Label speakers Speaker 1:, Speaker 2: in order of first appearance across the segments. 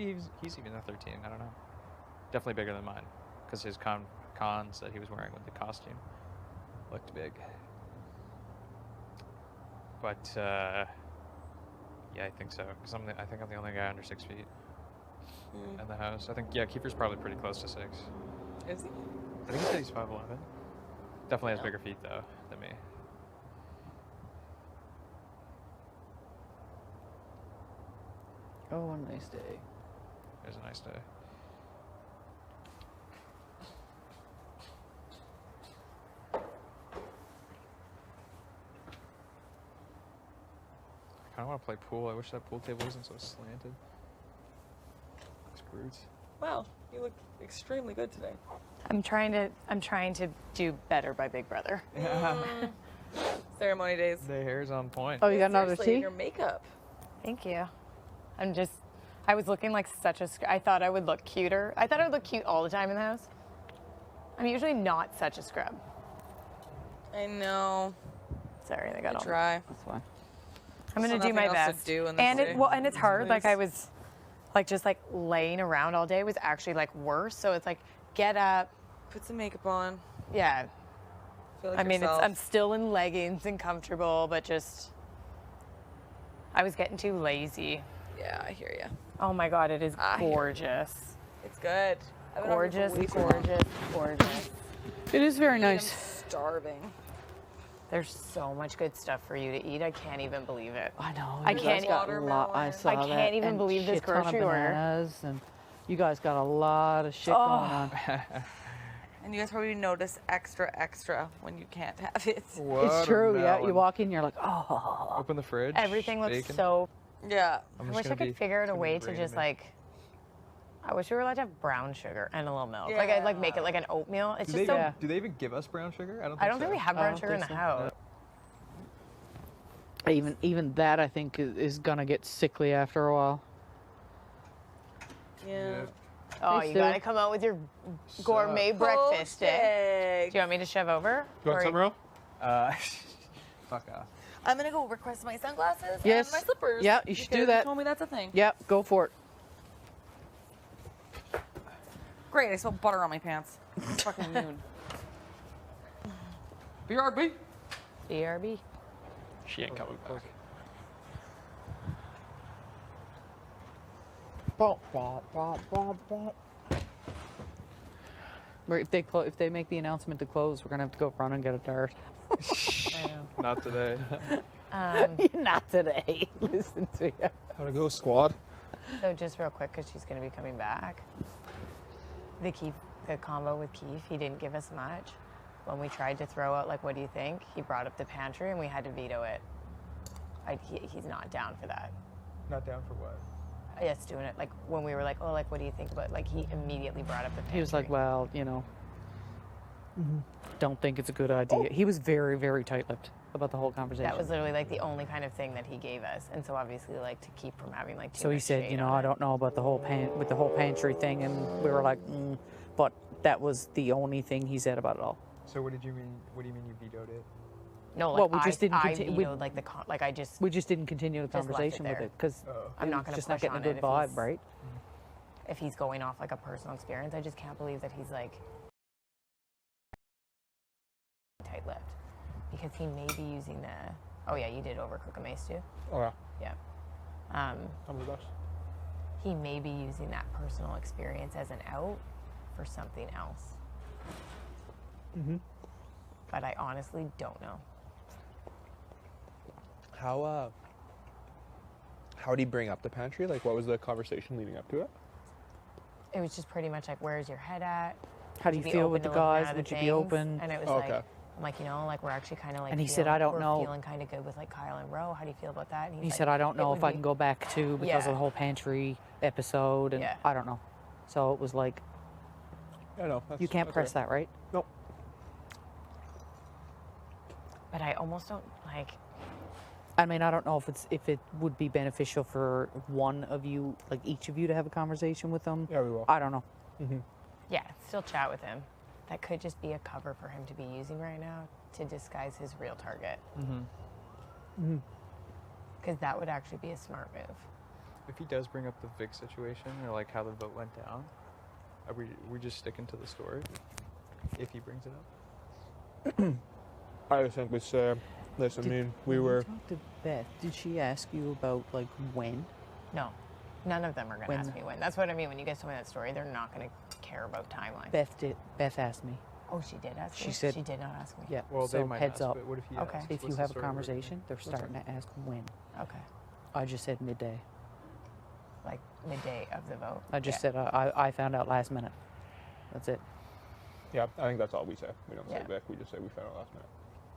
Speaker 1: maybe he's even a 13. I don't know. Definitely bigger than mine, because his cons that he was wearing with the costume looked big. But yeah, I think so. Because I think I'm the only guy under 6 feet in the house. I think Kiefer's probably pretty close to 6.
Speaker 2: Is he?
Speaker 1: I think he said he's 5'11". Definitely has bigger feet though than me.
Speaker 3: Oh, a nice day.
Speaker 1: It was a nice day. I kind of want to play pool. I wish that pool table wasn't so slanted. It's brute.
Speaker 2: Wow, you look extremely good today.
Speaker 4: I'm trying to do better by Big Brother.
Speaker 2: Ceremony days.
Speaker 1: The hair's on point.
Speaker 3: Oh, you got another
Speaker 2: Seriously,
Speaker 3: tea?
Speaker 2: your makeup.
Speaker 4: Thank you. I was looking like such a, I thought I would look cuter. I thought I would look cute all the time in the house. I'm usually not such a scrub.
Speaker 2: I know.
Speaker 4: Sorry, they got all.
Speaker 2: Try.
Speaker 3: That's fine.
Speaker 4: I'm gonna
Speaker 2: So
Speaker 4: do my
Speaker 2: nothing else to
Speaker 4: best.
Speaker 2: do in this
Speaker 4: And
Speaker 2: day?
Speaker 4: and it's hard. Like I
Speaker 2: Place?
Speaker 4: was, like just like laying around all day was actually like worse. So it's like get up.
Speaker 2: Put some makeup on.
Speaker 4: Yeah.
Speaker 2: Feel like
Speaker 4: I mean,
Speaker 2: yourself.
Speaker 4: I'm still in leggings and comfortable, but just I was getting too lazy.
Speaker 2: Yeah, I hear you.
Speaker 4: Oh my God, it is
Speaker 2: I hear you.
Speaker 4: gorgeous.
Speaker 2: It's good. I've been on here
Speaker 4: Gorgeous,
Speaker 2: for way too long.
Speaker 4: gorgeous, gorgeous.
Speaker 3: It is very
Speaker 2: I'm
Speaker 3: nice.
Speaker 2: starving.
Speaker 4: There's so much good stuff for you to eat. I can't even believe it.
Speaker 3: I know.
Speaker 4: I
Speaker 3: you
Speaker 4: can't-
Speaker 3: guys got a lot. I
Speaker 2: Watermelon.
Speaker 3: saw
Speaker 4: I
Speaker 3: that,
Speaker 4: can't even
Speaker 3: and
Speaker 4: believe this
Speaker 3: shit ton of
Speaker 4: grocery order.
Speaker 3: bananas, and you guys got a lot of shit going on.
Speaker 2: And you guys probably notice extra when you can't have it.
Speaker 3: It's true. Yeah, you
Speaker 1: Watermelon.
Speaker 3: walk in, you're like, oh.
Speaker 1: Open the fridge.
Speaker 4: Everything looks
Speaker 1: bacon.
Speaker 4: so.
Speaker 2: Yeah.
Speaker 1: I'm
Speaker 4: I
Speaker 1: just
Speaker 4: wish I
Speaker 1: gonna
Speaker 4: could
Speaker 1: be-
Speaker 4: figure out
Speaker 1: it's
Speaker 4: a
Speaker 1: gonna be
Speaker 4: way to
Speaker 1: brain
Speaker 4: just
Speaker 1: in me.
Speaker 4: like. I wish we were allowed to have brown sugar and a little milk. Like I'd like make it like an oatmeal. It's
Speaker 1: Do
Speaker 4: just
Speaker 1: they,
Speaker 4: so.
Speaker 3: Yeah.
Speaker 1: do they even give us brown sugar?
Speaker 4: I don't think we have
Speaker 3: I
Speaker 4: brown
Speaker 3: don't
Speaker 4: sugar in the
Speaker 3: think so.
Speaker 4: house.
Speaker 3: Even that, I think, is gonna get sickly after a while.
Speaker 2: Yeah.
Speaker 4: Oh,
Speaker 3: Hey,
Speaker 4: you
Speaker 3: Stu.
Speaker 4: gotta come out with your gourmet breakfast, eh? Do you want me to shove over?
Speaker 1: You want
Speaker 4: Or-
Speaker 1: some, Ro? Fuck off.
Speaker 2: I'm gonna go request my sunglasses
Speaker 3: Yes.
Speaker 2: and my slippers.
Speaker 3: Yeah, you should do
Speaker 2: because
Speaker 3: that.
Speaker 2: You told me that's a thing.
Speaker 3: Yep, go for it.
Speaker 2: Great, I smell butter on my pants. It's fucking noon.
Speaker 1: BRB.
Speaker 4: BRB.
Speaker 1: She ain't coming back.
Speaker 3: If they make the announcement to close, we're gonna have to go run and get a dart.
Speaker 1: Not today.
Speaker 3: Not today. Listen to you.
Speaker 1: How to go, squad?
Speaker 4: So just real quick, because she's going to be coming back. The combo with Keith, he didn't give us much. When we tried to throw out, like, what do you think? He brought up the pantry and we had to veto it. He's not down for that.
Speaker 1: Not down for what?
Speaker 4: Yes, doing it. Like, when we were like, oh, like, what do you think about, like, he immediately brought up the pantry.
Speaker 3: He was like, well, don't think it's a good idea. He was very, very tight-lipped about the whole conversation.
Speaker 4: That was literally, like, the only kind of thing that he gave us. And so, obviously, like, to keep from having, like, too
Speaker 3: So he
Speaker 4: much
Speaker 3: said,
Speaker 4: shade
Speaker 3: I
Speaker 4: on it.
Speaker 3: don't know about the whole pantry thing, and we were like, but that was the only thing he said about it all.
Speaker 1: So what did you mean? What do you mean you vetoed it?
Speaker 4: No, like,
Speaker 3: Well, we just didn't
Speaker 4: I
Speaker 3: conti-
Speaker 4: vetoed, like, I just,
Speaker 3: We just didn't continue the
Speaker 4: Just left it
Speaker 3: conversation with
Speaker 4: there.
Speaker 3: it because
Speaker 4: I'm not gonna
Speaker 3: just not
Speaker 4: push
Speaker 3: getting a
Speaker 4: on
Speaker 3: good
Speaker 4: it if
Speaker 3: vibe,
Speaker 4: he's-
Speaker 3: right?
Speaker 4: if he's going off, like, a personal experience, I just can't believe that he's, like, tight-lipped. Because he may be using the, oh yeah, you did overcook a mace too?
Speaker 1: Oh yeah.
Speaker 4: Yeah.
Speaker 1: I'm the best.
Speaker 4: He may be using that personal experience as an out for something else. But I honestly don't know.
Speaker 5: How did he bring up the pantry? Like, what was the conversation leading up to it?
Speaker 4: It was just pretty much like, where's your head at?
Speaker 3: How do
Speaker 4: Would
Speaker 3: you
Speaker 4: be
Speaker 3: feel
Speaker 4: open
Speaker 3: with
Speaker 4: to
Speaker 3: the
Speaker 4: looking at
Speaker 3: guys?
Speaker 4: other
Speaker 3: Would you be
Speaker 4: things?
Speaker 3: open?
Speaker 4: And it was
Speaker 5: Okay.
Speaker 4: like, I'm like, like, we're actually kind of like,
Speaker 3: And he said, I don't know.
Speaker 4: We're feeling kind of good with like Kyle and Ro. How do you feel about that? And he's
Speaker 3: He
Speaker 4: like,
Speaker 3: said, I don't
Speaker 4: "It
Speaker 3: know
Speaker 4: would
Speaker 3: if I
Speaker 4: be-
Speaker 3: can go back to because
Speaker 4: Yeah.
Speaker 3: of the whole pantry episode, and
Speaker 4: Yeah.
Speaker 3: I don't know. So it was like,
Speaker 5: I know.
Speaker 3: you can't press that, right?
Speaker 5: Nope.
Speaker 4: But I almost don't like.
Speaker 3: I mean, I don't know if it would be beneficial for one of you, like each of you, to have a conversation with them.
Speaker 5: Yeah, we will.
Speaker 3: I don't know.
Speaker 4: Yeah, still chat with him. That could just be a cover for him to be using right now to disguise his real target. Because that would actually be a smart move.
Speaker 1: If he does bring up the Vic situation or like how the vote went down, are we just sticking to the story? If he brings it up.
Speaker 5: I would simply say, listen,
Speaker 3: Did-
Speaker 5: I mean, we
Speaker 3: when
Speaker 5: were.
Speaker 3: You talked to Beth. Did she ask you about like when?
Speaker 4: No, none of them are going to
Speaker 3: When-
Speaker 4: ask me when. That's what I mean. When you guys tell me that story, they're not going to care about timeline.
Speaker 3: Beth did. Beth asked me.
Speaker 4: Oh, she did ask
Speaker 3: She
Speaker 4: me?
Speaker 3: said-
Speaker 4: She did not ask me.
Speaker 3: Yeah.
Speaker 1: Well,
Speaker 3: so
Speaker 1: they might
Speaker 3: heads
Speaker 1: ask,
Speaker 3: up.
Speaker 1: but what if he
Speaker 4: Okay.
Speaker 1: asks?
Speaker 3: If
Speaker 1: What's
Speaker 3: you
Speaker 1: the
Speaker 3: have a
Speaker 1: story we're
Speaker 3: conversation, they're
Speaker 1: What's
Speaker 3: starting to ask when.
Speaker 4: Okay.
Speaker 3: I just said midday.
Speaker 4: Like midday of the vote.
Speaker 3: I just
Speaker 4: Yeah.
Speaker 3: said I found out last minute. That's it.
Speaker 5: Yeah, I think that's all we say. We don't say
Speaker 4: Yeah.
Speaker 5: Vic, we just say we found out last minute.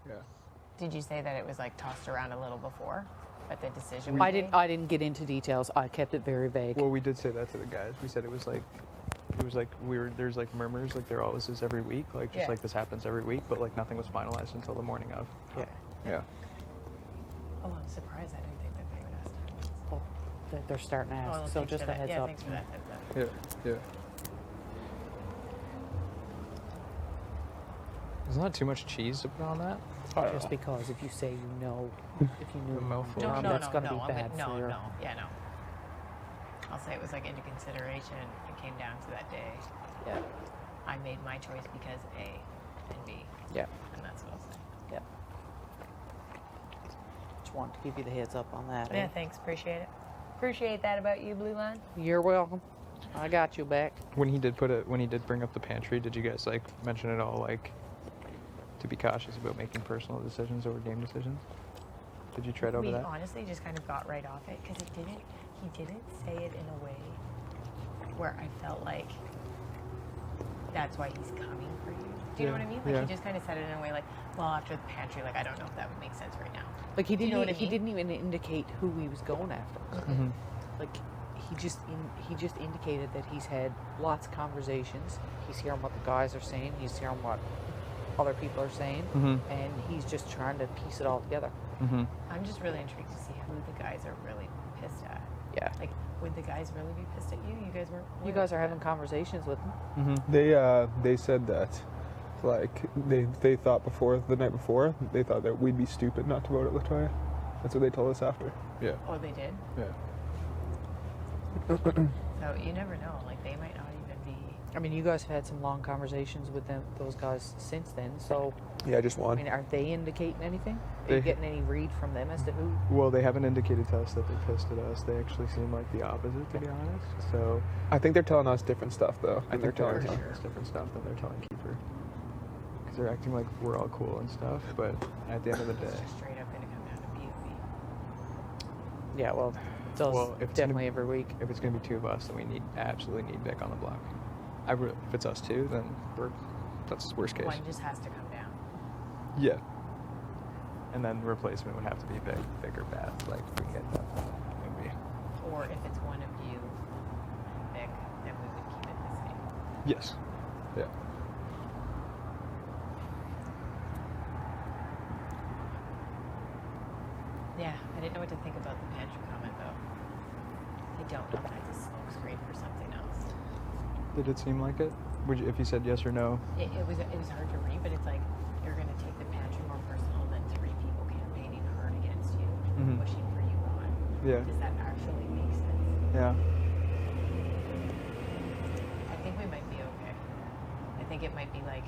Speaker 1: Yeah.
Speaker 4: Did you say that it was like tossed around a little before, but the decision?
Speaker 3: I
Speaker 4: was
Speaker 3: didn't.
Speaker 4: made?
Speaker 3: I didn't get into details. I kept it very vague.
Speaker 1: Well, we did say that to the guys. We said it was like there's like murmurs like there always is every week, like just
Speaker 4: Yeah.
Speaker 1: like this happens every week, but like nothing was finalized until the morning of.
Speaker 3: Yeah.
Speaker 1: Yeah.
Speaker 4: Oh, I'm surprised. I didn't think that they would ask that.
Speaker 3: Well, they're starting to ask.
Speaker 4: Oh,
Speaker 3: so
Speaker 4: thanks
Speaker 3: just
Speaker 4: for
Speaker 3: a
Speaker 4: that.
Speaker 3: heads
Speaker 4: Yeah,
Speaker 3: up.
Speaker 4: thanks for that heads up.
Speaker 1: Yeah. Yeah. There's not too much cheese to put on that.
Speaker 3: Just because if you say you know, if you knew
Speaker 1: A mouthful.
Speaker 4: No,
Speaker 3: Tom,
Speaker 4: no,
Speaker 3: that's
Speaker 4: no,
Speaker 3: going to
Speaker 4: no.
Speaker 3: be
Speaker 4: I'm
Speaker 3: bad
Speaker 4: gonna,
Speaker 3: for
Speaker 4: no,
Speaker 3: your.
Speaker 4: no. Yeah, no. I'll say it was like into consideration. It came down to that day.
Speaker 3: Yeah.
Speaker 4: I made my choice because A and B,
Speaker 3: Yeah.
Speaker 4: and that's what I'll say.
Speaker 3: Yeah. Just wanted to give you the heads up on that.
Speaker 4: Yeah,
Speaker 3: eh?
Speaker 4: thanks. Appreciate it. Appreciate that about you, Blue Line.
Speaker 3: You're welcome. I got you back.
Speaker 1: When he did bring up the pantry, did you guys like mention it all like to be cautious about making personal decisions over game decisions? Did you tread over
Speaker 4: We
Speaker 1: that?
Speaker 4: honestly just kind of got right off it because he didn't say it in a way where I felt like that's why he's coming for you. Do you know
Speaker 1: Yeah,
Speaker 4: what I mean? Like
Speaker 1: yeah.
Speaker 4: he just kind of said it in a way like, well, after the pantry, like I don't know if that would make sense right now.
Speaker 3: Like he
Speaker 4: Do you
Speaker 3: didn't.
Speaker 4: know what I
Speaker 3: He
Speaker 4: mean?
Speaker 3: didn't even indicate who he was going after.
Speaker 1: Mm-hmm.
Speaker 3: Like he just indicated that he's had lots of conversations. He's hearing what the guys are saying. He's hearing what other people are saying,
Speaker 1: Mm-hmm.
Speaker 3: and he's just trying to piece it all together.
Speaker 1: Mm-hmm.
Speaker 4: I'm just really intrigued to see who the guys are really pissed at.
Speaker 3: Yeah.
Speaker 4: Like, would the guys really be pissed at you? You guys weren't.
Speaker 3: You guys are having conversations with him.
Speaker 1: Mm-hmm.
Speaker 5: They said that, like, they thought the night before, they thought that we'd be stupid not to vote at Latoya. That's what they told us after.
Speaker 1: Yeah.
Speaker 4: Oh, they did.
Speaker 1: Yeah.
Speaker 4: So you never know. Like they might not even be.
Speaker 3: I mean, you guys have had some long conversations with those guys since then. So,
Speaker 5: Yeah, just
Speaker 3: I
Speaker 5: one.
Speaker 3: mean, are they indicating anything? Are you
Speaker 1: They-
Speaker 3: getting any read from them as to who?
Speaker 1: Well, they haven't indicated to us that they pissed at us. They actually seem like the opposite, to be honest. So
Speaker 5: I think they're telling us different stuff, though.
Speaker 1: I
Speaker 5: than they're
Speaker 1: think they're
Speaker 5: telling
Speaker 1: telling
Speaker 5: him.
Speaker 1: us different stuff than they're telling Kiefer. Because they're acting like we're all cool and stuff, but at the end of the
Speaker 4: It's
Speaker 1: day,
Speaker 4: just straight up gonna come down to POV.
Speaker 3: Yeah, well, it does
Speaker 1: Well, if it's
Speaker 3: definitely
Speaker 1: gonna-
Speaker 3: every week.
Speaker 1: if it's going to be two of us, then we absolutely need Vic on the block. If it's us two, then that's worst case.
Speaker 4: One just has to come down.
Speaker 1: Yeah. And then replacement would have to be Vic or Beth. Like we can get that. Maybe.
Speaker 4: Or if it's one of you and Vic, then we would keep it the same.
Speaker 1: Yes. Yeah.
Speaker 4: Yeah, I didn't know what to think about the pantry comment though. I don't know if that's a smokescreen for something else.
Speaker 1: Did it seem like it? Would you, if you said yes or no?
Speaker 4: It was hard to read, but it's like you're gonna take the pantry more personal than three people campaigning hard against you,
Speaker 1: Mhm.
Speaker 4: pushing for you on.
Speaker 1: Yeah.
Speaker 4: Does that actually make sense?
Speaker 1: Yeah.
Speaker 4: I think we might be okay. I think it might be like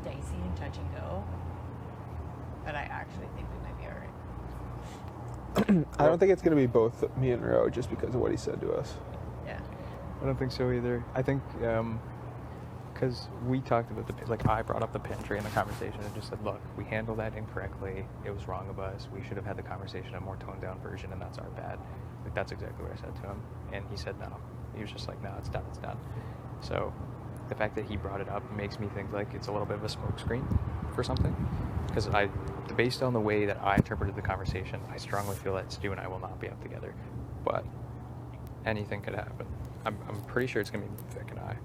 Speaker 4: dicey and touch and go, but I actually think we might be alright.
Speaker 5: I don't think it's going to be both me and Ro just because of what he said to us.
Speaker 4: Yeah.
Speaker 1: I don't think so either. I think because we talked about like I brought up the pantry in the conversation and just said, look, we handled that incorrectly. It was wrong of us. We should have had the conversation a more toned down version, and that's our bad. Like that's exactly what I said to him, and he said no. He was just like, no, it's done, it's done. So the fact that he brought it up makes me think like it's a little bit of a smokescreen for something. Because based on the way that I interpreted the conversation, I strongly feel that Stu and I will not be up together. But anything could happen. I'm pretty sure it's going to be Vic and I.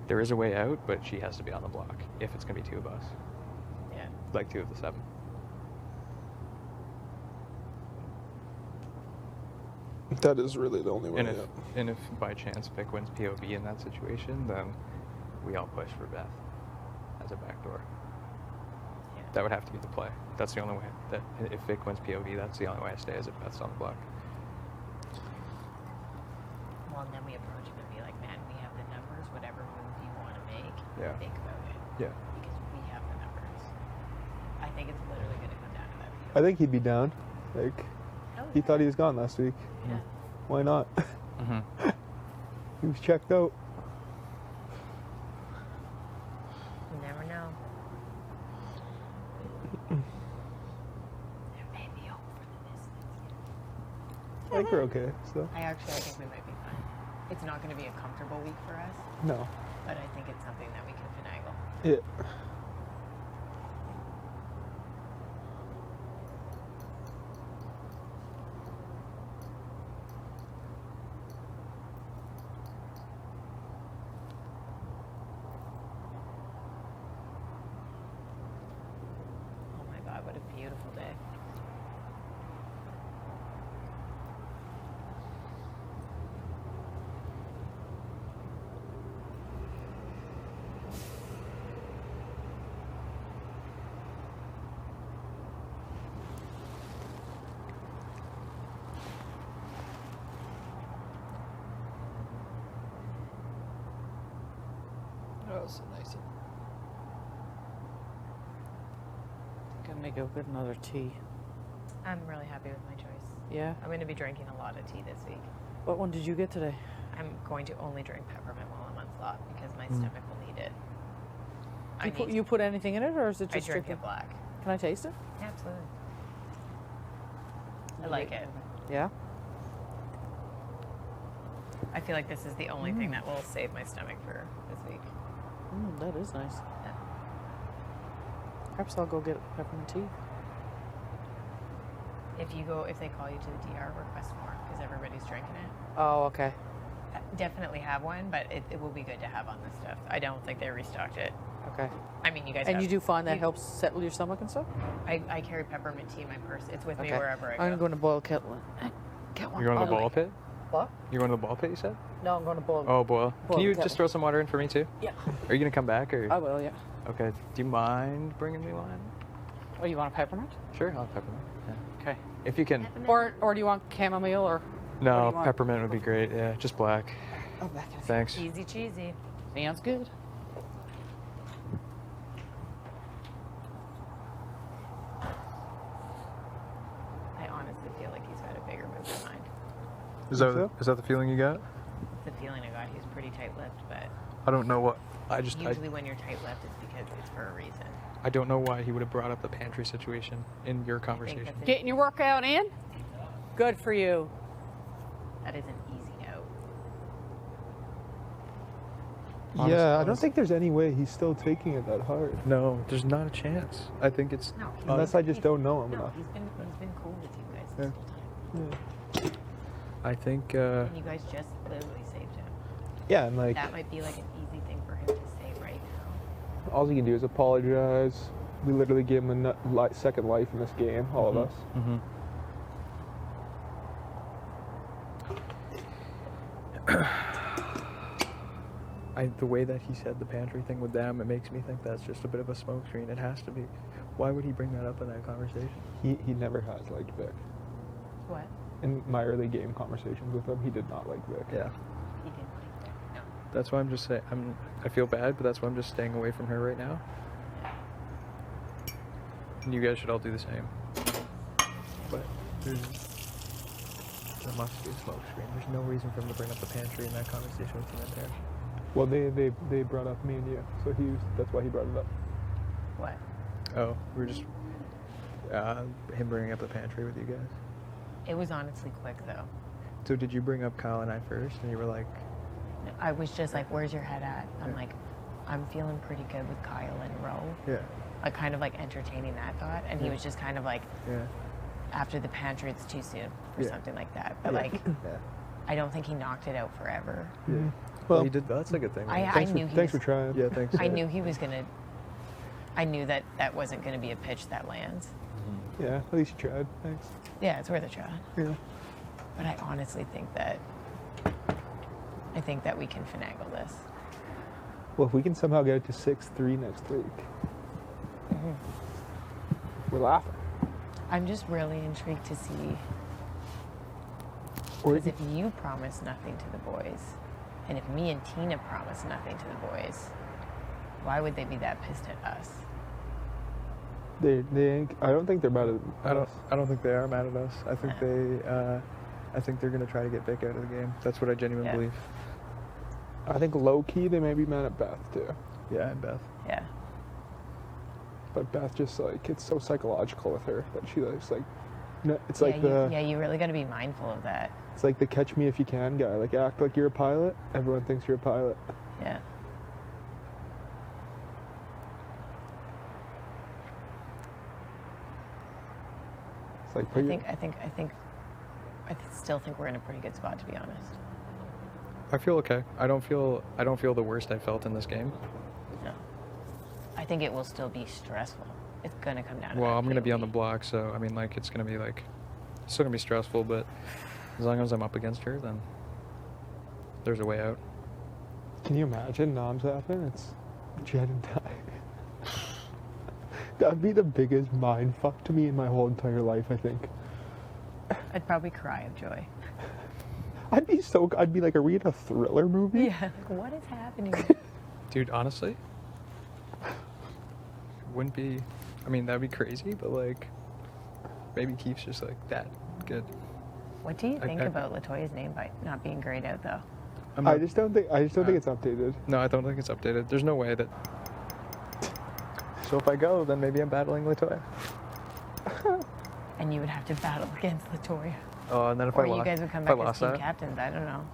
Speaker 1: There is a way out, but she has to be on the block if it's going to be two of us.
Speaker 4: Yeah.
Speaker 1: Like 2 of the 7.
Speaker 5: That is really the only way.
Speaker 1: And if by chance Vic wins POV in that situation, then we all push for Beth as a backdoor.
Speaker 4: Yeah.
Speaker 1: That would have to be the play. That's the only way. That if Vic wins POV, that's the only way I stay as if Beth's on the block.
Speaker 3: and then we approach him and be like, man, we have the numbers, whatever move you want to make,
Speaker 1: Yeah.
Speaker 3: think about it.
Speaker 1: Yeah.
Speaker 3: Because we have the numbers. I think it's literally going to come down to that.
Speaker 5: I think he'd be down. Like,
Speaker 3: Oh,
Speaker 5: he thought he was gone last week.
Speaker 3: yeah.
Speaker 5: Why not?
Speaker 1: Mm-hmm.
Speaker 5: He was checked out.
Speaker 3: You never know. There may be hope for the Misfits.
Speaker 5: I think we're okay. So
Speaker 3: I think we might be fine. It's not going to be a comfortable week for us,
Speaker 5: no.
Speaker 3: but I think it's something that we can finagle.
Speaker 5: Yeah.
Speaker 3: Oh my God, what a beautiful day.
Speaker 6: Oh, so nice. Gonna make a good another tea.
Speaker 3: I'm really happy with my choice.
Speaker 6: Yeah.
Speaker 3: I'm going to be drinking a lot of tea this week.
Speaker 6: What one did you get today?
Speaker 3: I'm going to only drink peppermint while I'm on slot because my stomach will need it.
Speaker 6: You put anything in it, or is it
Speaker 3: I
Speaker 6: just
Speaker 3: drink
Speaker 6: strictly?
Speaker 3: it black.
Speaker 6: Can I taste it?
Speaker 3: Yeah, absolutely. I like it.
Speaker 6: Yeah.
Speaker 3: I feel like this is the only thing that will save my stomach for this week.
Speaker 6: That is nice.
Speaker 3: Yeah.
Speaker 6: Perhaps I'll go get peppermint tea.
Speaker 3: If they call you to the DR, request more because everybody's drinking it.
Speaker 6: Oh, okay.
Speaker 3: Definitely have one, but it will be good to have on this stuff. I don't think they restocked it.
Speaker 6: Okay.
Speaker 3: I mean, you guys.
Speaker 6: And
Speaker 3: have,
Speaker 6: you do find that
Speaker 3: you-
Speaker 6: helps settle your stomach and stuff?
Speaker 3: I carry peppermint tea in my purse. It's with me
Speaker 6: Okay.
Speaker 3: wherever I
Speaker 6: I'm
Speaker 3: go.
Speaker 6: gonna go in a boil kettle. Get one.
Speaker 1: You're going to the
Speaker 6: I'll
Speaker 1: ball
Speaker 6: make-
Speaker 1: pit?
Speaker 6: What?
Speaker 1: You're going to the ball pit, you said?
Speaker 6: No, I'm going to boil.
Speaker 1: Oh, boil.
Speaker 6: Boil
Speaker 1: Can you
Speaker 6: the
Speaker 1: just
Speaker 6: kettle.
Speaker 1: throw some water in for me, too?
Speaker 6: Yeah.
Speaker 1: Are you going to come back, or?
Speaker 6: I will, yeah.
Speaker 1: Okay. Do you mind bringing me one?
Speaker 6: Oh, you want a peppermint?
Speaker 1: Sure, I'll have peppermint. Yeah.
Speaker 6: Okay.
Speaker 1: If you can.
Speaker 6: Or do you want chamomile or?
Speaker 1: No,
Speaker 6: you want?
Speaker 1: peppermint would be great. Yeah, just black.
Speaker 6: Oh, back in a
Speaker 1: Thanks.
Speaker 3: Easy cheesy.
Speaker 6: Sounds good.
Speaker 3: I honestly feel like he's got a bigger move in mind.
Speaker 1: Is
Speaker 5: Think
Speaker 1: that,
Speaker 5: so?
Speaker 1: is that the feeling you got?
Speaker 3: The feeling I got, he's pretty tight-lipped, but
Speaker 1: I don't know what. I
Speaker 3: usually when you're tight-lipped, it's because it's for a reason.
Speaker 1: I don't know why he would have brought up the pantry situation in your conversation.
Speaker 3: that's
Speaker 6: Getting your workout in? Good for you.
Speaker 3: That is an easy no.
Speaker 5: Yeah, I don't
Speaker 1: honest-
Speaker 5: think there's any way he's still taking it that hard.
Speaker 1: No, there's not a chance. I think it's.
Speaker 3: No,
Speaker 5: Unless I just don't know him
Speaker 3: No,
Speaker 5: enough.
Speaker 3: he's been cool with you guys this whole time.
Speaker 1: I think.
Speaker 3: And you guys just literally saved him.
Speaker 5: Yeah, and like,
Speaker 3: That might be like an easy thing for him to say right now.
Speaker 5: all he can do is apologize. We literally gave him a second life in this game, all of us.
Speaker 1: Mm-hmm. The way that he said the pantry thing with them, it makes me think that's just a bit of a smokescreen. It has to be. Why would he bring that up in that conversation?
Speaker 5: He never has liked Vic.
Speaker 3: What?
Speaker 5: In my early game conversations with him, he did not like Vic.
Speaker 1: Yeah.
Speaker 3: He didn't like that. No.
Speaker 1: That's why I'm just saying. I feel bad, but that's why I'm just staying away from her right now. And you guys should all do the same. But there must be a smokescreen. There's no reason for him to bring up the pantry in that conversation with him and there.
Speaker 5: Well, they brought up me and you, so that's why he brought it up.
Speaker 3: What?
Speaker 1: Oh, we're just him bringing up the pantry with you guys.
Speaker 3: It was honestly quick though.
Speaker 1: So did you bring up Kyle and I first, and you were like,
Speaker 3: No, I was just like, "Where's your head at?" I'm like, "I'm feeling pretty good with Kyle and Roe."
Speaker 1: yeah,
Speaker 3: Like kind of like entertaining that thought, and he was just kind of like,
Speaker 1: yeah,
Speaker 3: "After the pantry, it's too soon," or
Speaker 1: Yeah.
Speaker 3: something like that. But
Speaker 1: Yeah.
Speaker 3: like,
Speaker 1: yeah.
Speaker 3: I don't think he knocked it out forever.
Speaker 1: Yeah.
Speaker 5: Well,
Speaker 1: he did. That's a good thing.
Speaker 3: I
Speaker 1: right?
Speaker 3: knew he
Speaker 5: thanks
Speaker 3: was-
Speaker 5: for trying.
Speaker 1: Yeah, thanks.
Speaker 3: I knew he was gonna. I knew that that wasn't gonna be a pitch that lands.
Speaker 5: Yeah, at least you tried. Thanks.
Speaker 3: Yeah, it's worth a try.
Speaker 5: Yeah.
Speaker 3: But I honestly think that. I think that we can finagle this.
Speaker 5: Well, if we can somehow get it to 6-3 next week, we're laughing.
Speaker 3: I'm just really intrigued to see
Speaker 5: Or
Speaker 4: Because if you promise nothing to the boys, and if me and Tina promise nothing to the boys, why would they be that pissed at us?
Speaker 5: they ain't, I don't think they're mad at
Speaker 1: I don't think they are mad at us. I think I think they're gonna try to get Vic out of the game. That's what I genuinely
Speaker 4: Yeah.
Speaker 1: believe.
Speaker 5: I think low key they may be mad at Beth too.
Speaker 1: Yeah, and Beth.
Speaker 4: Yeah.
Speaker 5: But Beth just like, it's so psychological with her that she likes like, no, it's
Speaker 4: Yeah,
Speaker 5: like
Speaker 4: you really got to be mindful of that.
Speaker 5: it's like the catch me if you can guy. Like act like you're a pilot. Everyone thinks you're a pilot.
Speaker 4: Yeah.
Speaker 5: It's like
Speaker 4: I still think we're in a pretty good spot, to be honest.
Speaker 1: I feel okay. I don't feel the worst I felt in this game.
Speaker 4: No. I think it will still be stressful. It's gonna come down to
Speaker 1: Well,
Speaker 4: that
Speaker 1: I'm gonna be on the
Speaker 4: POV.
Speaker 1: block, so I mean, like, it's gonna be like, it's still gonna be stressful, but as long as I'm up against her, then there's a way out.
Speaker 5: Can you imagine noms happen? It's Jed and Ty. That'd be the biggest mind fuck to me in my whole entire life, I think.
Speaker 4: I'd probably cry of joy.
Speaker 5: I'd be like, are we in a thriller movie?
Speaker 4: Yeah. Like, what is happening?
Speaker 1: Dude, honestly, wouldn't be. I mean, that'd be crazy, but like, maybe Keith's just like that good.
Speaker 4: What do you think
Speaker 1: I-
Speaker 4: about Latoya's name by not being grayed out, though?
Speaker 1: I'm
Speaker 5: I
Speaker 1: not-
Speaker 5: just don't think it's updated.
Speaker 1: No, I don't think it's updated. There's no way that. So if I go, then maybe I'm battling Latoya.
Speaker 4: And you would have to battle against Latoya.
Speaker 1: Oh, and then if
Speaker 4: Or
Speaker 1: I lost,
Speaker 4: you guys would come
Speaker 1: if I
Speaker 4: back as
Speaker 1: lost
Speaker 4: team
Speaker 1: that,
Speaker 4: captains. I don't know.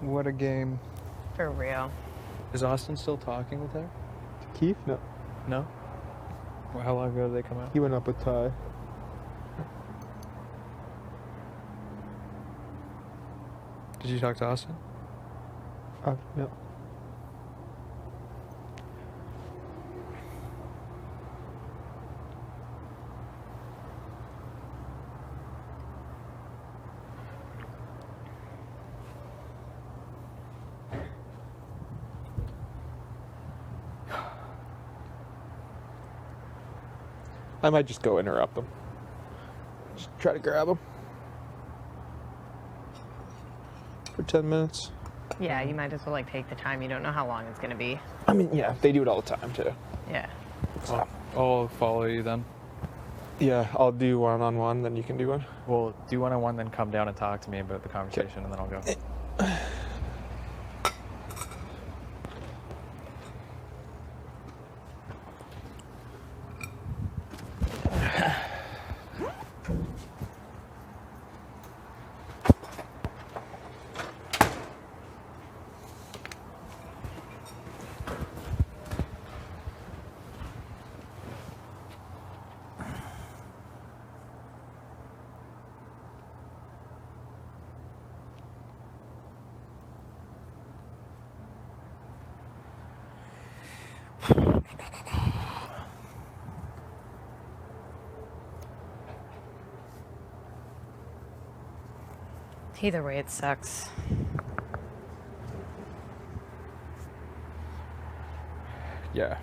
Speaker 1: what a game.
Speaker 4: For real.
Speaker 1: Is Austin still talking with her?
Speaker 5: Keith? No.
Speaker 1: No. Well, how long ago did they come out?
Speaker 5: He went up with Ty.
Speaker 1: Did you talk to Austin?
Speaker 5: No. I might just go interrupt them. Just try to grab them. For 10 minutes.
Speaker 4: Yeah, you might as well like take the time. You don't know how long it's gonna be.
Speaker 5: I mean, yeah, they do it all the time too.
Speaker 4: Yeah.
Speaker 1: I'll follow you then.
Speaker 5: Yeah, I'll do one-on-one, then you can do one.
Speaker 1: We'll do one-on-one, then come down and talk to me about the conversation, and then I'll go.
Speaker 4: Either way, it sucks.
Speaker 1: Yeah.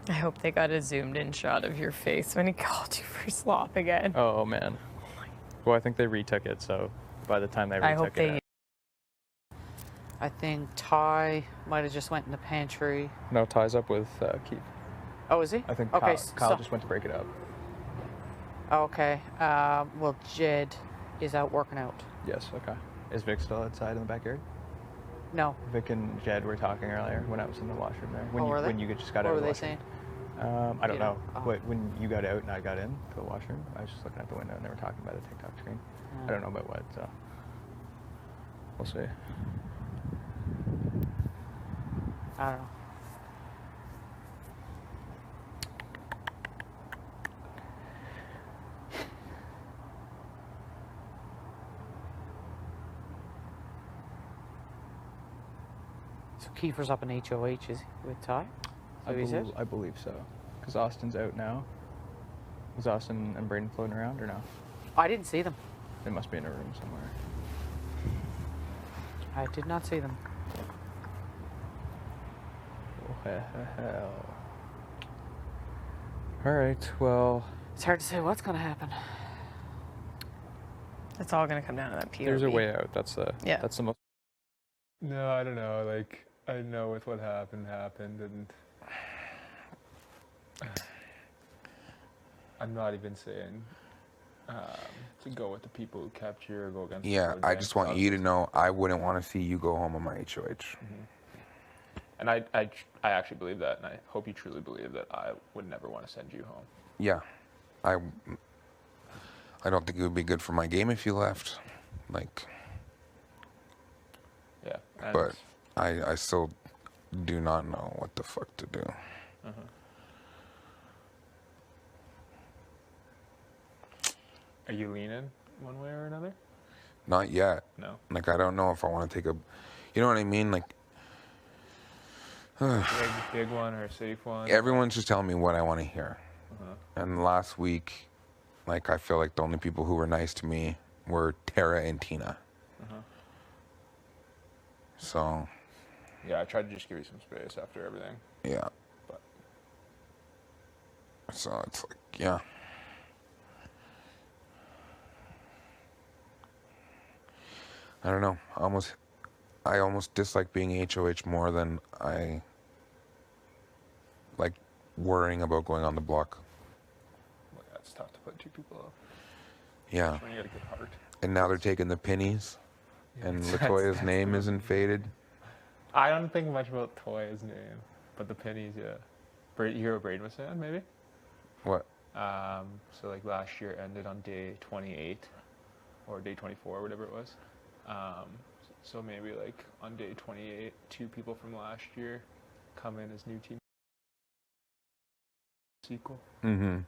Speaker 4: I hope they got a zoomed in shot of your face when he called you for slop again.
Speaker 1: Oh man. Well, I think they retook it, so by the time they retook
Speaker 4: I hope they.
Speaker 6: I think Ty might have just went in the pantry.
Speaker 1: No, ties up with Keith.
Speaker 6: Oh, is he?
Speaker 1: I think
Speaker 6: Okay,
Speaker 1: Kyle just went to break it up.
Speaker 6: Okay. Well, Jed is out working out.
Speaker 1: Yes, okay. Is Vic still outside in the backyard?
Speaker 6: No.
Speaker 1: Vic and Jed were talking earlier when I was in the washroom there. When
Speaker 6: Oh,
Speaker 1: you
Speaker 6: were they?
Speaker 1: when you just got
Speaker 6: What
Speaker 1: out
Speaker 6: were
Speaker 1: of the
Speaker 6: they
Speaker 1: washroom.
Speaker 6: saying?
Speaker 1: I don't
Speaker 6: You know,
Speaker 1: know.
Speaker 6: oh.
Speaker 1: What, when you got out and I got in to the washroom, I was just looking out the window and they were talking about the TikTok screen. I don't know about what, so we'll see.
Speaker 6: I don't know. So Kiefer's up in HOH, is he, with Ty?
Speaker 1: I,
Speaker 6: So he said?
Speaker 1: I believe so. Because Austin's out now. Was Austin and Braden floating around or no?
Speaker 6: I didn't see them.
Speaker 1: They must be in a room somewhere.
Speaker 6: I did not see them.
Speaker 1: Oh, hell. All right, well,
Speaker 6: It's hard to say what's going to happen.
Speaker 4: It's all gonna come down to that PRB.
Speaker 1: there's a way out. That's the most.
Speaker 5: No, I don't know. Like, I know with what happened, and I'm not even saying to go with the people who kept you or go against.
Speaker 7: Yeah, I just want you to know I wouldn't want to see you go home on my HOH.
Speaker 5: And I actually believe that, and I hope you truly believe that I would never want to send you home.
Speaker 7: Yeah, I don't think it would be good for my game if you left. Like,
Speaker 5: Yeah. And
Speaker 7: but I still do not know what the fuck to do.
Speaker 5: Are you leaning one way or another?
Speaker 7: Not yet.
Speaker 5: No.
Speaker 7: Like, I don't know if I want to take a, you know what I mean? Like,
Speaker 5: Big one or a safe one?
Speaker 7: everyone's just telling me what I want to hear. And last week, like, I feel like the only people who were nice to me were Tara and Tina. So,
Speaker 5: Yeah, I tried to just give you some space after everything.
Speaker 7: yeah.
Speaker 5: But
Speaker 7: So it's like, yeah. I don't know. I almost dislike being HOH more than I like worrying about going on the block.
Speaker 5: well, yeah, it's tough to put two people up.
Speaker 7: Yeah.
Speaker 5: When you got a good heart.
Speaker 7: And now they're taking the pennies, and Latoya's name isn't faded.
Speaker 5: I don't think much about Toya's name, but the pennies, yeah. You hear what Braden was saying, maybe?
Speaker 7: What?
Speaker 5: So like last year ended on day 28 or day 24, whatever it was. So maybe like on day 28, 2 people from last year come in as new team sequel.
Speaker 7: Mm-hmm.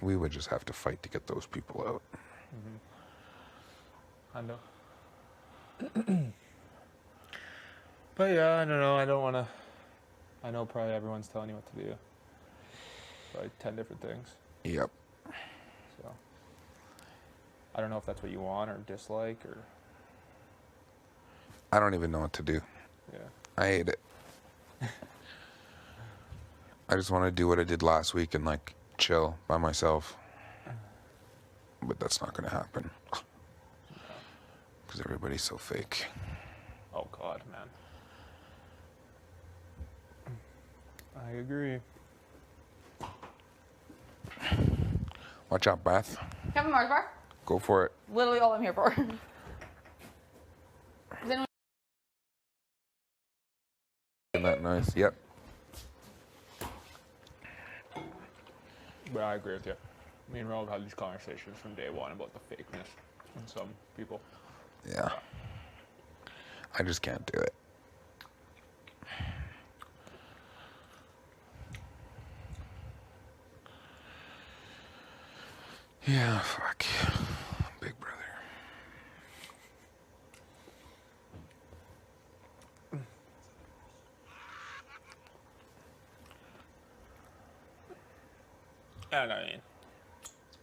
Speaker 7: We would just have to fight to get those people out.
Speaker 5: I know. But yeah, I don't know. I don't want to. I know probably everyone's telling you what to do. Probably 10 different things.
Speaker 7: Yep.
Speaker 5: So I don't know if that's what you want or dislike or.
Speaker 7: I don't even know what to do.
Speaker 5: Yeah.
Speaker 7: I hate it. I just want to do what I did last week and like chill by myself. But that's not going to happen. Because everybody's so fake.
Speaker 5: Oh God, man. I agree.
Speaker 7: Watch out, Beth.
Speaker 2: Have a Mars bar?
Speaker 7: Go for it.
Speaker 2: Literally all I'm here for. Is anyone-
Speaker 7: Isn't that nice? Yep.
Speaker 5: But I agree with you. Me and Rob had these conversations from day one about the fakeness in some people.
Speaker 7: Yeah. I just can't do it. Yeah, fuck. Big brother.
Speaker 5: And I mean,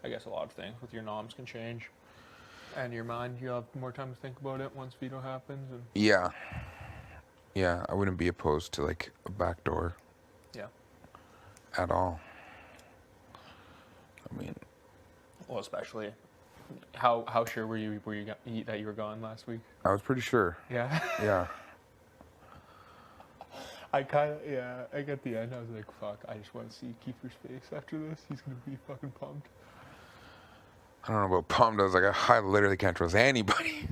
Speaker 5: I guess a lot of things with your noms can change. And your mind, you have more time to think about it once veto happens. And
Speaker 7: Yeah. Yeah, I wouldn't be opposed to like a backdoor
Speaker 5: yeah.
Speaker 7: at all. I mean,
Speaker 5: Well, especially, how sure were you that you were gone last week?
Speaker 7: I was pretty sure.
Speaker 5: Yeah.
Speaker 7: Yeah.
Speaker 5: I got the end, I was like, fuck, I just want to see Kiefer's face after this. He's going to be fucking pumped.
Speaker 7: I don't know about pumped. I was like, I literally can't trust anybody.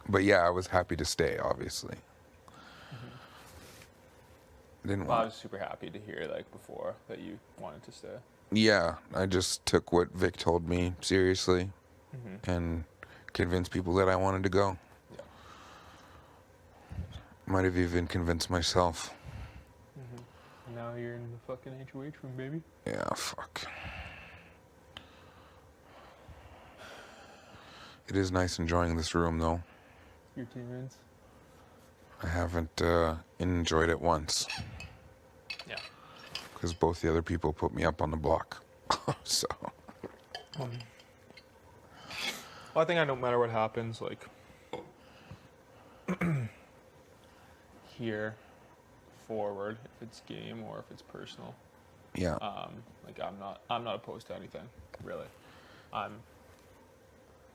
Speaker 7: But yeah, I was happy to stay, obviously. Didn't
Speaker 5: Well, I
Speaker 7: want.
Speaker 5: was super happy to hear, like, before that you wanted to stay.
Speaker 7: Yeah, I just took what Vic told me seriously and convinced people that I wanted to go.
Speaker 5: Yeah.
Speaker 7: Might have even convinced myself.
Speaker 5: Now you're in the fucking HOH room, baby.
Speaker 7: Yeah, fuck. It is nice enjoying this room, though.
Speaker 5: your team wins?
Speaker 7: I haven't enjoyed it once
Speaker 5: Yeah.
Speaker 7: because both the other people put me up on the block. So
Speaker 5: Well, I think no matter what happens, like here forward, if it's game or if it's personal,
Speaker 7: yeah,
Speaker 5: like I'm not opposed to anything, really. I'm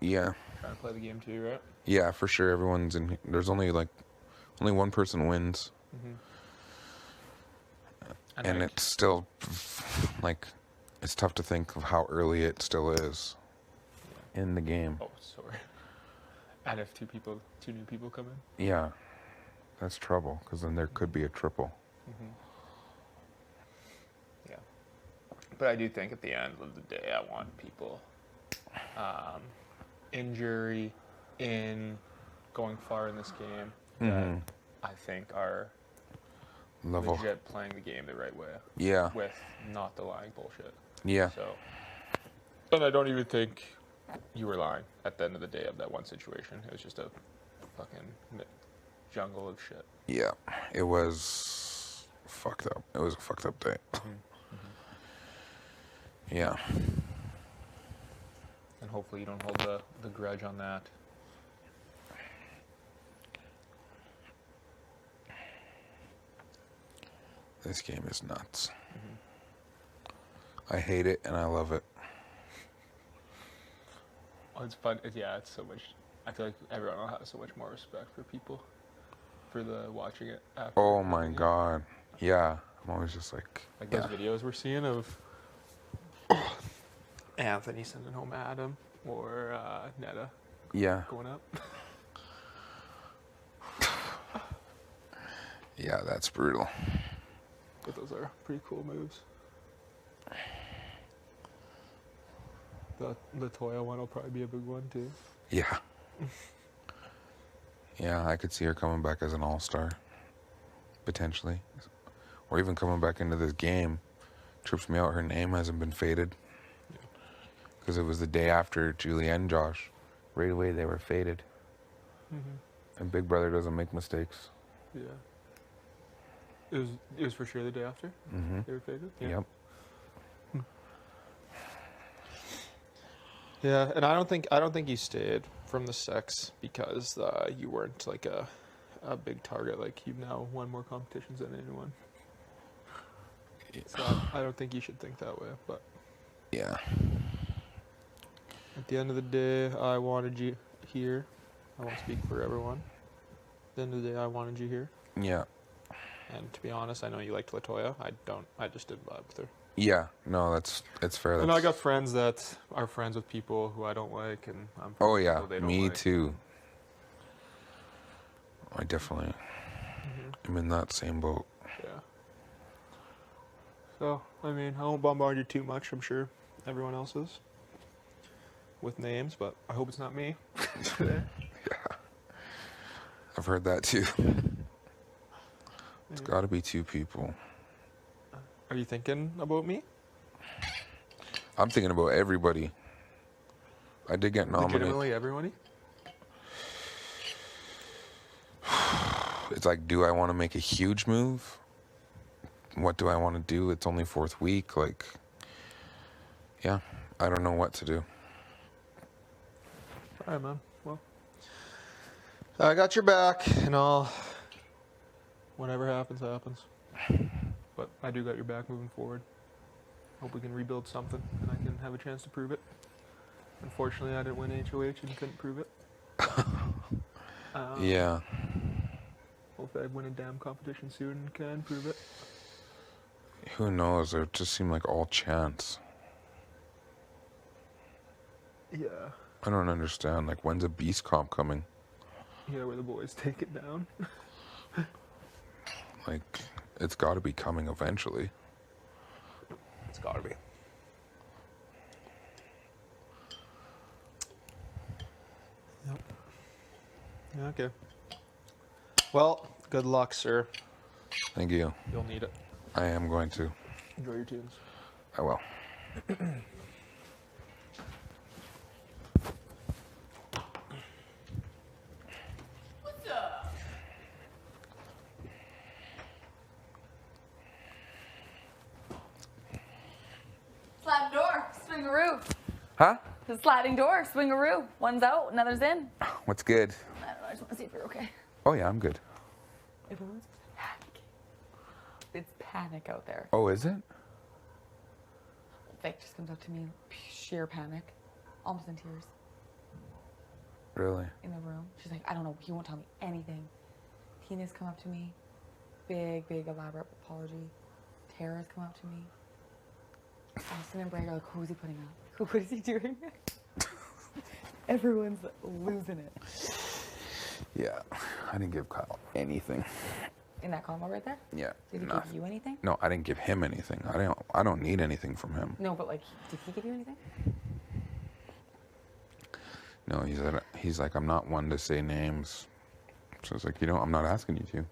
Speaker 7: yeah,
Speaker 5: trying to play the game too, right?
Speaker 7: yeah, for sure. Everyone's in. There's only one person wins, and
Speaker 5: like,
Speaker 7: it's still like it's tough to think of how early it still is in the game.
Speaker 5: oh, sorry. And if two new people come in.
Speaker 7: Yeah, that's trouble because then there could be a triple.
Speaker 5: Yeah. But I do think at the end of the day, I want people injury in going far in this game that I think are
Speaker 7: Level.
Speaker 5: legit playing the game the right way.
Speaker 7: Yeah.
Speaker 5: With not the lying bullshit.
Speaker 7: Yeah.
Speaker 5: So, and I don't even think you were lying at the end of the day of that one situation. It was just a fucking jungle of shit.
Speaker 7: Yeah. It was fucked up. It was a fucked up day. Yeah.
Speaker 5: And hopefully you don't hold the grudge on that.
Speaker 7: This game is nuts. I hate it and I love it.
Speaker 5: Oh, it's fun. It's so much. I feel like everyone will have so much more respect for people for the watching it after.
Speaker 7: Oh my god. Yeah. I'm always just like
Speaker 5: Those videos we're seeing of Anthony sending home Adam or Netta going up.
Speaker 7: Yeah, that's brutal.
Speaker 5: But those are pretty cool moves. The Latoya one will probably be a big one too.
Speaker 7: Yeah. Yeah, I could see her coming back as an all-star. Potentially. Or even coming back into this game. Trips me out her name hasn't been faded. Because it was the day after Julie and Josh. Right away they were faded. And Big Brother doesn't make mistakes.
Speaker 5: Yeah. It was for sure the day after they were faded. Yeah.
Speaker 7: Yep.
Speaker 5: Yeah, and I don't think you stayed from the sex because you weren't like a big target. Like you've now won more competitions than anyone. So I don't think you should think that way. But
Speaker 7: Yeah.
Speaker 5: at the end of the day, I wanted you here. I won't speak for everyone. At the end of the day, I wanted you here.
Speaker 7: Yeah.
Speaker 5: And to be honest, I know you liked Latoya. I just didn't vibe with her.
Speaker 7: Yeah. No, it's fair.
Speaker 5: And I got friends that are friends with people who I don't like, and I'm friends
Speaker 7: Oh
Speaker 5: with
Speaker 7: yeah,
Speaker 5: people they don't
Speaker 7: me
Speaker 5: like.
Speaker 7: too. I definitely am in that same boat.
Speaker 5: Yeah. So, I mean, I won't bombard you too much. I'm sure everyone else is with names, but I hope it's not me today.
Speaker 7: I've heard that too. It's got to be two people.
Speaker 5: Are you thinking about me?
Speaker 7: I'm thinking about everybody. I did get nominated.
Speaker 5: Legitimately everybody?
Speaker 7: It's like, do I want to make a huge move? What do I want to do? It's only 4th week. Like, yeah, I don't know what to do.
Speaker 5: All right, man. Well, I got your back, and whatever happens, happens. But I do got your back moving forward. Hope we can rebuild something, and I can have a chance to prove it. Unfortunately, I didn't win HOH and couldn't prove it.
Speaker 7: Yeah.
Speaker 5: Hopefully I win a damn competition soon and can prove it.
Speaker 7: Who knows? It just seemed like all chance.
Speaker 5: Yeah.
Speaker 7: I don't understand. Like, when's a Beast Comp coming?
Speaker 5: Yeah, where the boys take it down.
Speaker 7: Like, it's got to be coming eventually.
Speaker 5: It's gotta be. Yep. Yeah, okay. Well, good luck, sir.
Speaker 7: Thank you.
Speaker 5: You'll need it.
Speaker 7: I am going to.
Speaker 5: Enjoy your tunes.
Speaker 7: I will.
Speaker 2: swingaroo.
Speaker 7: Huh?
Speaker 2: The sliding door, swingaroo. One's out, another's in.
Speaker 7: What's good?
Speaker 2: I don't know, I just want to see if you're okay.
Speaker 7: Oh yeah, I'm good.
Speaker 2: Everyone's panicking. It's panic out there.
Speaker 7: Oh, is it?
Speaker 2: Vic just comes up to me, sheer panic, almost in tears,
Speaker 7: Really?
Speaker 2: in the room. She's like, I don't know, he won't tell me anything. Tina's come up to me, big, elaborate apology. Tara's come up to me. Austin and Bray are like, who is he putting up? What is he doing? Everyone's losing it.
Speaker 7: Yeah. I didn't give Kyle anything.
Speaker 2: In that combo right there?
Speaker 7: Yeah.
Speaker 2: Did he
Speaker 7: nothing.
Speaker 2: give you anything?
Speaker 7: No, I didn't give him anything. I don't need anything from him.
Speaker 2: No, but like, did he give you anything?
Speaker 7: No, he's like, I'm not one to say names. So it's like, I'm not asking you to.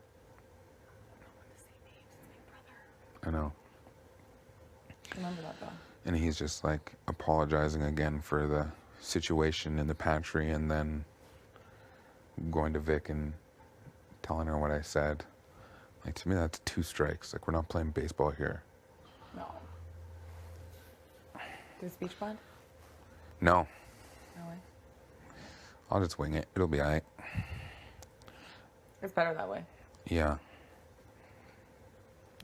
Speaker 7: I know.
Speaker 2: Remember that though.
Speaker 7: And he's just like apologizing again for the situation in the pantry and then going to Vic and telling her what I said. Like, to me, that's 2 strikes. Like, we're not playing baseball here.
Speaker 2: No. Do a speech bond?
Speaker 7: No.
Speaker 2: No way.
Speaker 7: I'll just wing it. It'll be all right.
Speaker 2: It's better that way.
Speaker 7: Yeah.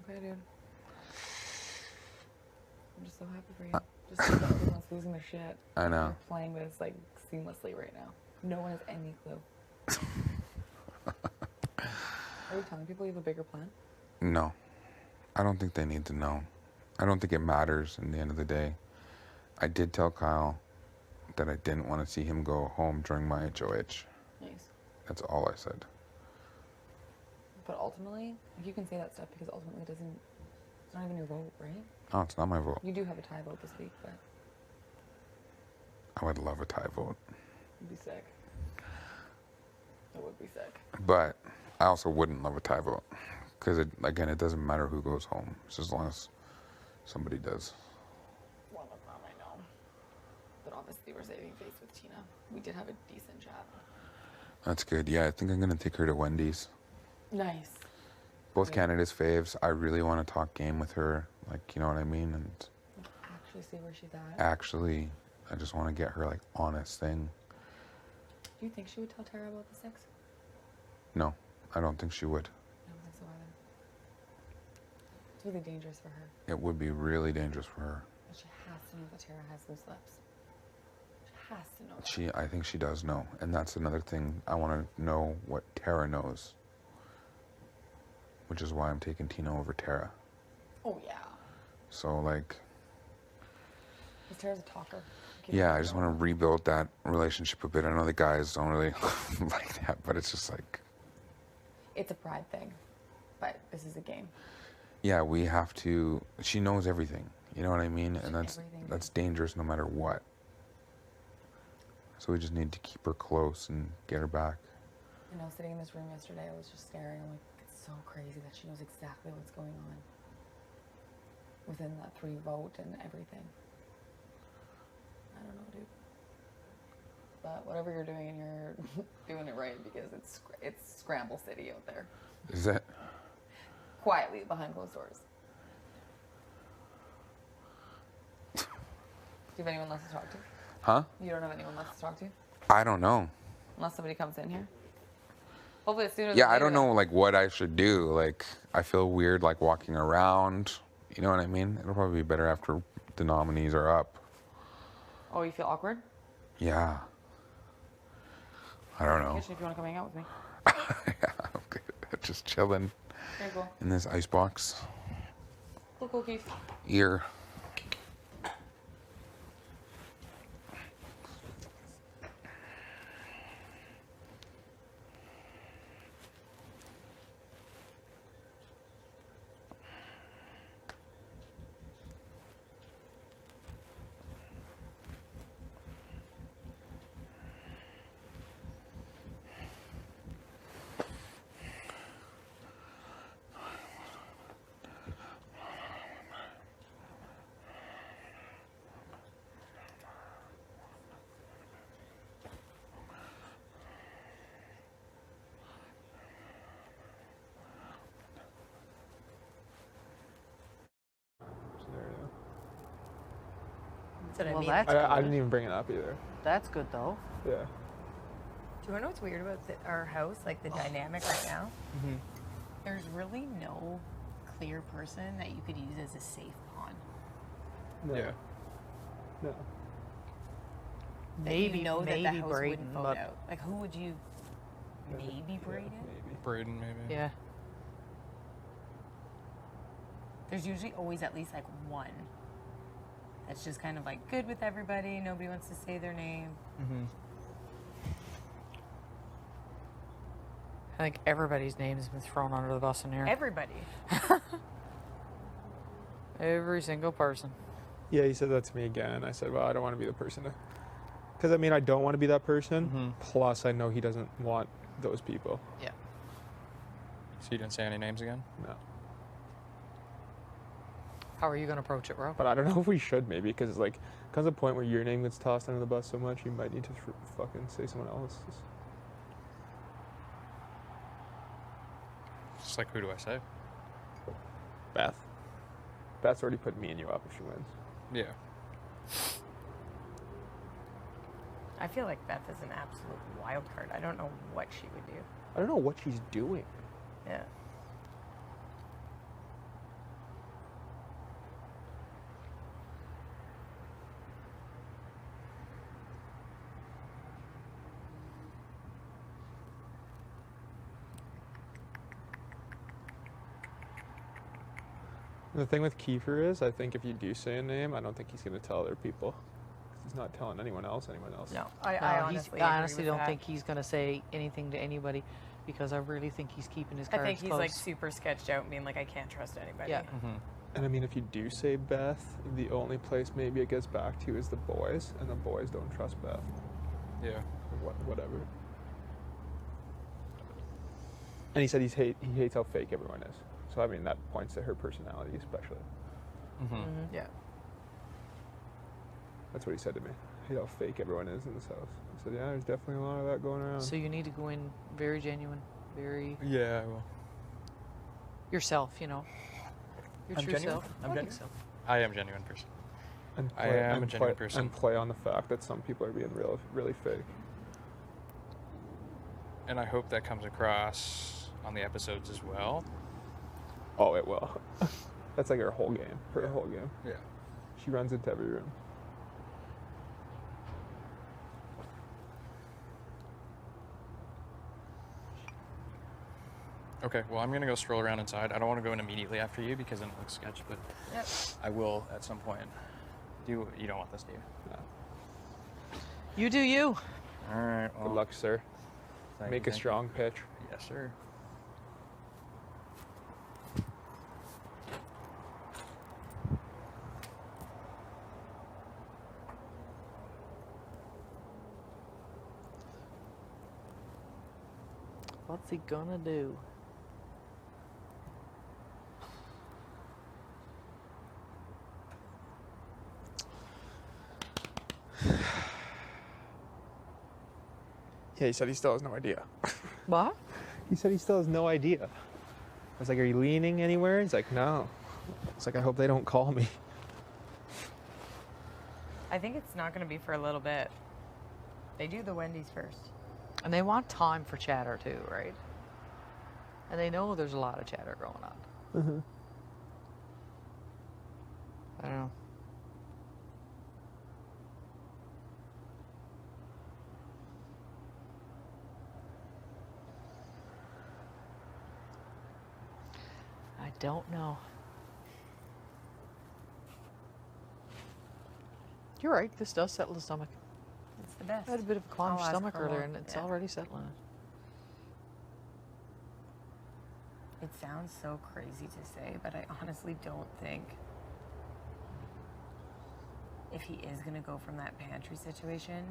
Speaker 2: Okay, dude. I'm just so happy for you. Just so that everyone's losing their shit.
Speaker 7: I know.
Speaker 2: You're playing this like seamlessly right now. No one has any clue. Are you telling people you have a bigger plan?
Speaker 7: No. I don't think they need to know. I don't think it matters in the end of the day. I did tell Kyle that I didn't want to see him go home during my HOH.
Speaker 2: Nice.
Speaker 7: That's all I said.
Speaker 2: But ultimately, you can say that stuff because ultimately it's not even your vote, right?
Speaker 7: Oh, it's not my vote.
Speaker 2: You do have a tie vote this week, but
Speaker 7: I would love a tie vote.
Speaker 2: it'd be sick. It would be sick.
Speaker 7: But I also wouldn't love a tie vote. Because, again, it doesn't matter who goes home. It's just as long as somebody does.
Speaker 2: Well, that's not right now. But obviously we're saving face with Tina. We did have a decent chat.
Speaker 7: That's good. Yeah, I think I'm going to take her to Wendy's.
Speaker 2: Nice.
Speaker 7: Both
Speaker 2: Yeah.
Speaker 7: candidates' faves. I really want to talk game with her. Like, you know what I mean? And
Speaker 2: Actually see where she's at.
Speaker 7: actually, I just want to get her, like, honest thing.
Speaker 2: Do you think she would tell Tara about the sex?
Speaker 7: No, I don't think she would.
Speaker 2: I don't think so either. It's really dangerous for her.
Speaker 7: It would be really dangerous for her.
Speaker 2: But she has to know that Tara has loose lips. She has to know that.
Speaker 7: I think she does know. And that's another thing. I want to know what Tara knows. Which is why I'm taking Tina over Tara.
Speaker 2: Oh, yeah.
Speaker 7: So, like,
Speaker 2: Because Tara's a talker.
Speaker 7: yeah, I just want to rebuild that relationship a bit. I know the guys don't really like that, but it's just like,
Speaker 2: It's a pride thing. But this is a game.
Speaker 7: yeah, we have to. She knows everything. You know what I mean? And
Speaker 2: Everything.
Speaker 7: that's dangerous no matter what. So we just need to keep her close and get her back.
Speaker 2: You know, sitting in this room yesterday, I was just staring. I'm like, it's so crazy that she knows exactly what's going on within that 3 vote and everything. I don't know, dude. But whatever you're doing, you're doing it right because it's Scramble City out there.
Speaker 7: Is that?
Speaker 2: Quietly behind closed doors. Do you have anyone left to talk to?
Speaker 7: Huh?
Speaker 2: You don't have anyone left to talk to?
Speaker 7: I don't know.
Speaker 2: Unless somebody comes in here? Hopefully it's sooner than
Speaker 7: Yeah, I
Speaker 2: later,
Speaker 7: don't
Speaker 2: though.
Speaker 7: know like what I should do. Like, I feel weird like walking around. You know what I mean? It'll probably be better after the nominees are up.
Speaker 2: Oh, you feel awkward?
Speaker 7: Yeah. I don't know.
Speaker 2: Kitchen, if you want to come hang out with me.
Speaker 7: Yeah, I'm good. Just chilling
Speaker 2: Very cool.
Speaker 7: in this icebox.
Speaker 2: Cool, Keith.
Speaker 7: Ear.
Speaker 4: That's what I
Speaker 3: Well,
Speaker 4: mean.
Speaker 3: that's
Speaker 5: I
Speaker 3: good.
Speaker 5: didn't even bring it up either.
Speaker 3: That's good though.
Speaker 5: Yeah.
Speaker 4: Do you want to know what's weird about our house? Like the dynamic right now?
Speaker 1: Mm-hmm.
Speaker 4: There's really no clear person that you could use as a safe pawn.
Speaker 5: No.
Speaker 1: Yeah.
Speaker 5: No.
Speaker 4: That
Speaker 3: Maybe
Speaker 4: you know
Speaker 3: maybe
Speaker 4: that the house
Speaker 3: Braden,
Speaker 4: wouldn't vote
Speaker 3: but
Speaker 4: out. Like who would you? Maybe Braden.
Speaker 5: Maybe.
Speaker 1: Braden, maybe.
Speaker 3: yeah.
Speaker 4: There's usually always at least like one that's just kind of like good with everybody. Nobody wants to say their name.
Speaker 1: Mm-hmm.
Speaker 3: I think everybody's name has been thrown under the bus in here.
Speaker 4: Everybody.
Speaker 3: Every single person.
Speaker 5: Yeah, he said that to me again. I said, well, I don't want to be the person to... Because, I mean, I don't want to be that person.
Speaker 1: Mm-hmm.
Speaker 5: Plus, I know he doesn't want those people.
Speaker 3: Yeah.
Speaker 1: So you didn't say any names again?
Speaker 5: No.
Speaker 3: How are you going to approach it, bro?
Speaker 5: But I don't know if we should, maybe, because, like, comes a point where your name gets tossed under the bus so much, you might need to fucking say someone else's.
Speaker 1: It's like, who do I say?
Speaker 5: Beth. Beth's already put me and you up if she wins.
Speaker 1: Yeah.
Speaker 4: I feel like Beth is an absolute wild card. I don't know what she would do.
Speaker 5: I don't know what she's doing.
Speaker 4: Yeah.
Speaker 5: The thing with Kiefer is, I think if you do say a name, I don't think he's going to tell other people. 'Cause he's not telling anyone else.
Speaker 4: No, I
Speaker 3: I
Speaker 4: honestly,
Speaker 3: honestly
Speaker 4: agree with
Speaker 3: don't
Speaker 4: that.
Speaker 3: think he's going to say anything to anybody because I really think he's keeping his
Speaker 4: I
Speaker 3: cards
Speaker 4: think he's
Speaker 3: close.
Speaker 4: like super sketched out and being like, I can't trust anybody.
Speaker 3: Yeah.
Speaker 1: Mm-hmm.
Speaker 5: And I mean, if you do say Beth, the only place maybe it gets back to is the boys, and the boys don't trust Beth.
Speaker 1: Yeah.
Speaker 5: Or whatever. And he said he hates how fake everyone is. So I mean, that points to her personality, especially.
Speaker 1: Mm-hmm.
Speaker 3: Mhm.
Speaker 4: Yeah.
Speaker 5: That's what he said to me. I hate how fake everyone is in this house. I said, yeah, there's definitely a lot of that going around.
Speaker 3: So you need to go in very genuine, very
Speaker 1: Yeah, I will.
Speaker 3: yourself, you know. Your
Speaker 1: I'm
Speaker 3: true
Speaker 1: genuine.
Speaker 3: self.
Speaker 1: I'm
Speaker 3: I think
Speaker 1: genuine.
Speaker 3: so.
Speaker 1: I am a genuine person.
Speaker 5: And
Speaker 1: I am a
Speaker 5: and
Speaker 1: genuine
Speaker 5: play,
Speaker 1: person.
Speaker 5: And play on the fact that some people are being really fake.
Speaker 1: And I hope that comes across on the episodes as well.
Speaker 5: Oh, it will. That's like her whole game. Her whole game.
Speaker 1: Yeah.
Speaker 5: She runs into every room.
Speaker 1: Okay, well, I'm going to go stroll around inside. I don't want to go in immediately after you because then it looks sketch, but
Speaker 4: Yep.
Speaker 1: I will at some point. You don't want this, do you?
Speaker 5: No.
Speaker 3: You do you.
Speaker 1: All right. Well,
Speaker 5: Good luck, sir.
Speaker 1: thank
Speaker 5: Make
Speaker 1: you,
Speaker 5: a
Speaker 1: thank
Speaker 5: strong pitch.
Speaker 1: you. Yes, sir.
Speaker 3: What's he gonna do?
Speaker 5: Yeah, he said he still has no idea.
Speaker 3: What?
Speaker 5: He said he still has no idea. I was like, are you leaning anywhere? He's like, no. It's like, I hope they don't call me.
Speaker 4: I think it's not going to be for a little bit. They do the Wendy's first.
Speaker 3: And they want time for chatter too, right? And they know there's a lot of chatter going on.
Speaker 5: Mm-hmm.
Speaker 3: I don't know. I don't know. You're right. This does settle the stomach.
Speaker 4: It's the best.
Speaker 3: I had a bit of a
Speaker 4: I'll
Speaker 3: clogged
Speaker 4: ask
Speaker 3: stomach
Speaker 4: her
Speaker 3: earlier,
Speaker 4: more.
Speaker 3: and it's
Speaker 4: Yeah.
Speaker 3: already settling it.
Speaker 4: It sounds so crazy to say, but I honestly don't think if he is going to go from that pantry situation,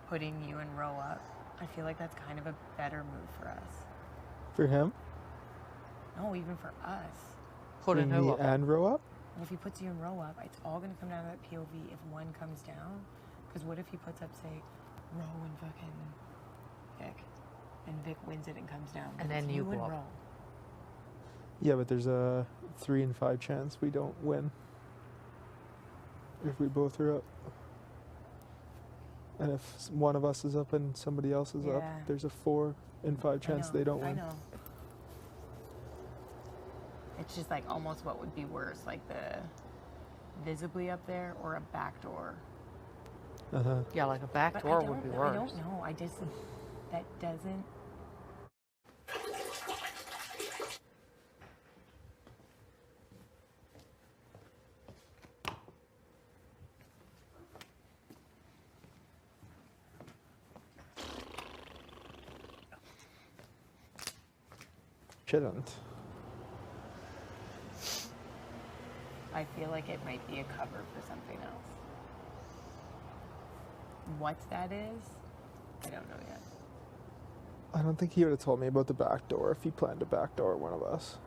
Speaker 4: putting you and Roe up, I feel like that's kind of a better move for us.
Speaker 5: For him?
Speaker 4: No, even for us.
Speaker 3: Put in who
Speaker 5: me
Speaker 3: up?
Speaker 5: and row up?
Speaker 4: Well, if he puts you and Roe up, it's all going to come down to that POV if one comes down. Because what if he puts up, say, Roe and fucking Vic, and Vic wins it and comes down?
Speaker 3: And
Speaker 4: It's
Speaker 3: then you
Speaker 4: and
Speaker 3: go up.
Speaker 4: Roe.
Speaker 5: Yeah, but there's a 3 in 5 chance we don't win.
Speaker 8: if we both are up. And if one of us is up and somebody else is up,
Speaker 4: Yeah.
Speaker 8: there's a 4 in 5 chance they don't
Speaker 4: I
Speaker 8: win.
Speaker 4: know. It's just like almost what would be worse, like the visibly up there or a back door.
Speaker 8: Uh-huh.
Speaker 6: Yeah, like a back
Speaker 4: But
Speaker 6: door
Speaker 4: I
Speaker 6: would be
Speaker 4: don't,
Speaker 6: worse.
Speaker 4: I don't know. I just that doesn't.
Speaker 8: Shouldn't.
Speaker 4: I feel like it might be a cover for something else. What that is, I don't know yet.
Speaker 8: I don't think he would have told me about the back door if he planned to backdoor one of us.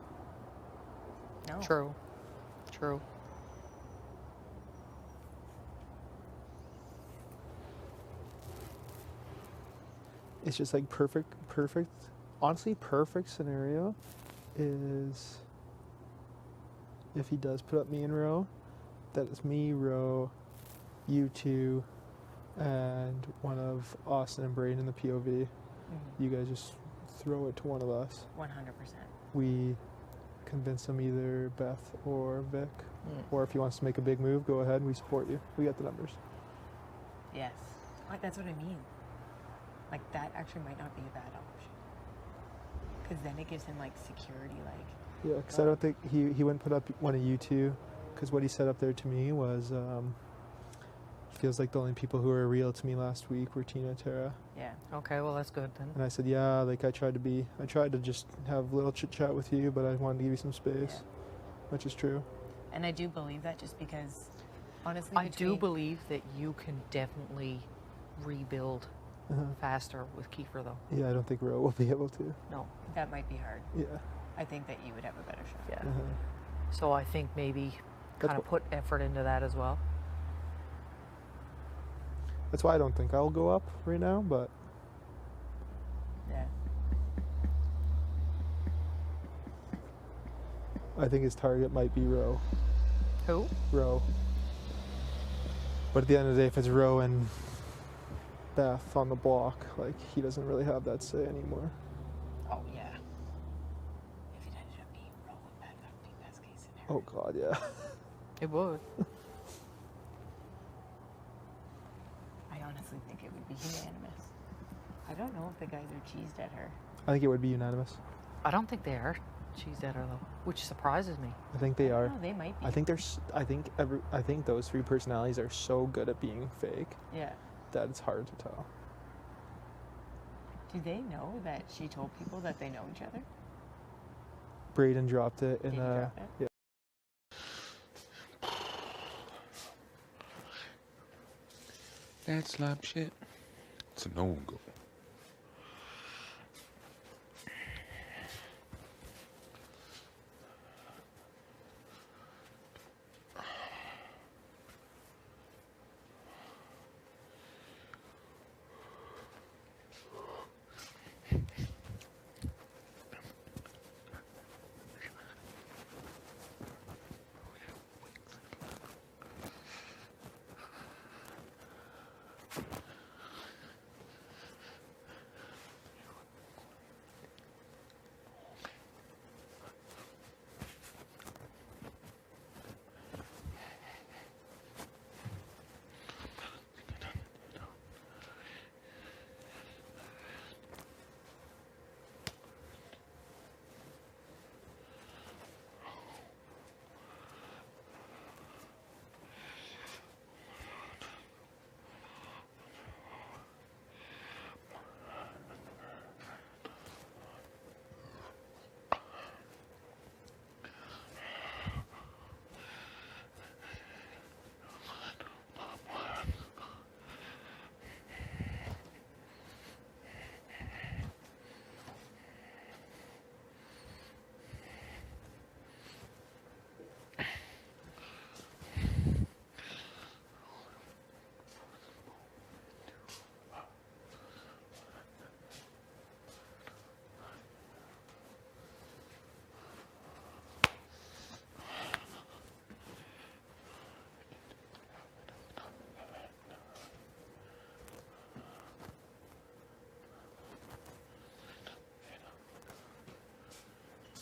Speaker 4: No.
Speaker 6: True. True.
Speaker 8: It's just like perfect, honestly, perfect scenario is if he does put up me in row, that it's me, row, you two, and one of Austin and Braden in the POV.
Speaker 4: Mm-hmm.
Speaker 8: You guys just throw it to one of us.
Speaker 4: 100%.
Speaker 8: We convince him either Beth or Vic,
Speaker 6: Mm.
Speaker 8: or if he wants to make a big move, go ahead. We support you. We got the numbers.
Speaker 4: Yes. That's what I mean. Like, that actually might not be a bad option. Because then it gives him, like, security, like...
Speaker 8: Yeah, because I don't think he wouldn't put up one of you two, because what he said up there to me was feels like the only people who were real to me last week were Tina and Tara.
Speaker 4: Yeah.
Speaker 6: Okay, well, that's good then.
Speaker 8: And I said, yeah, like I tried to just have a little chit chat with you, but I wanted to give you some space,
Speaker 4: Yeah.
Speaker 8: which is true.
Speaker 4: And I do believe that just because, honestly,
Speaker 6: I do believe that you can definitely rebuild
Speaker 8: Uh-huh.
Speaker 6: faster with Kiefer, though.
Speaker 8: Yeah, I don't think Ro will be able to.
Speaker 6: No.
Speaker 4: that might be hard.
Speaker 8: Yeah.
Speaker 4: I think that you would have a better shot.
Speaker 6: Yeah.
Speaker 8: Uh-huh.
Speaker 6: So I think maybe
Speaker 8: That's
Speaker 6: kind of put effort into that as well.
Speaker 8: That's why I don't think I'll go up right now, but
Speaker 4: Yeah.
Speaker 8: I think his target might be Ro.
Speaker 6: Who?
Speaker 8: Ro. But at the end of the day, if it's Ro and Beth on the block, like he doesn't really have that say anymore.
Speaker 4: Oh, yeah. If it ended up being Rowan, that would be best case scenario.
Speaker 8: Oh God, yeah.
Speaker 6: It would.
Speaker 4: I honestly think it would be unanimous. I don't know if the guys are cheesed at her.
Speaker 8: I think it would be unanimous.
Speaker 6: I don't think they are cheesed at her, though, which surprises me.
Speaker 8: I think they are.
Speaker 4: No, they might be.
Speaker 8: I think those three personalities are so good at being fake
Speaker 4: Yeah.
Speaker 8: that it's hard to tell.
Speaker 4: Do they know that she told people that they know each other?
Speaker 8: Braden dropped it in
Speaker 4: Did he drop it?
Speaker 8: yeah.
Speaker 7: That slap shit. It's a no-go.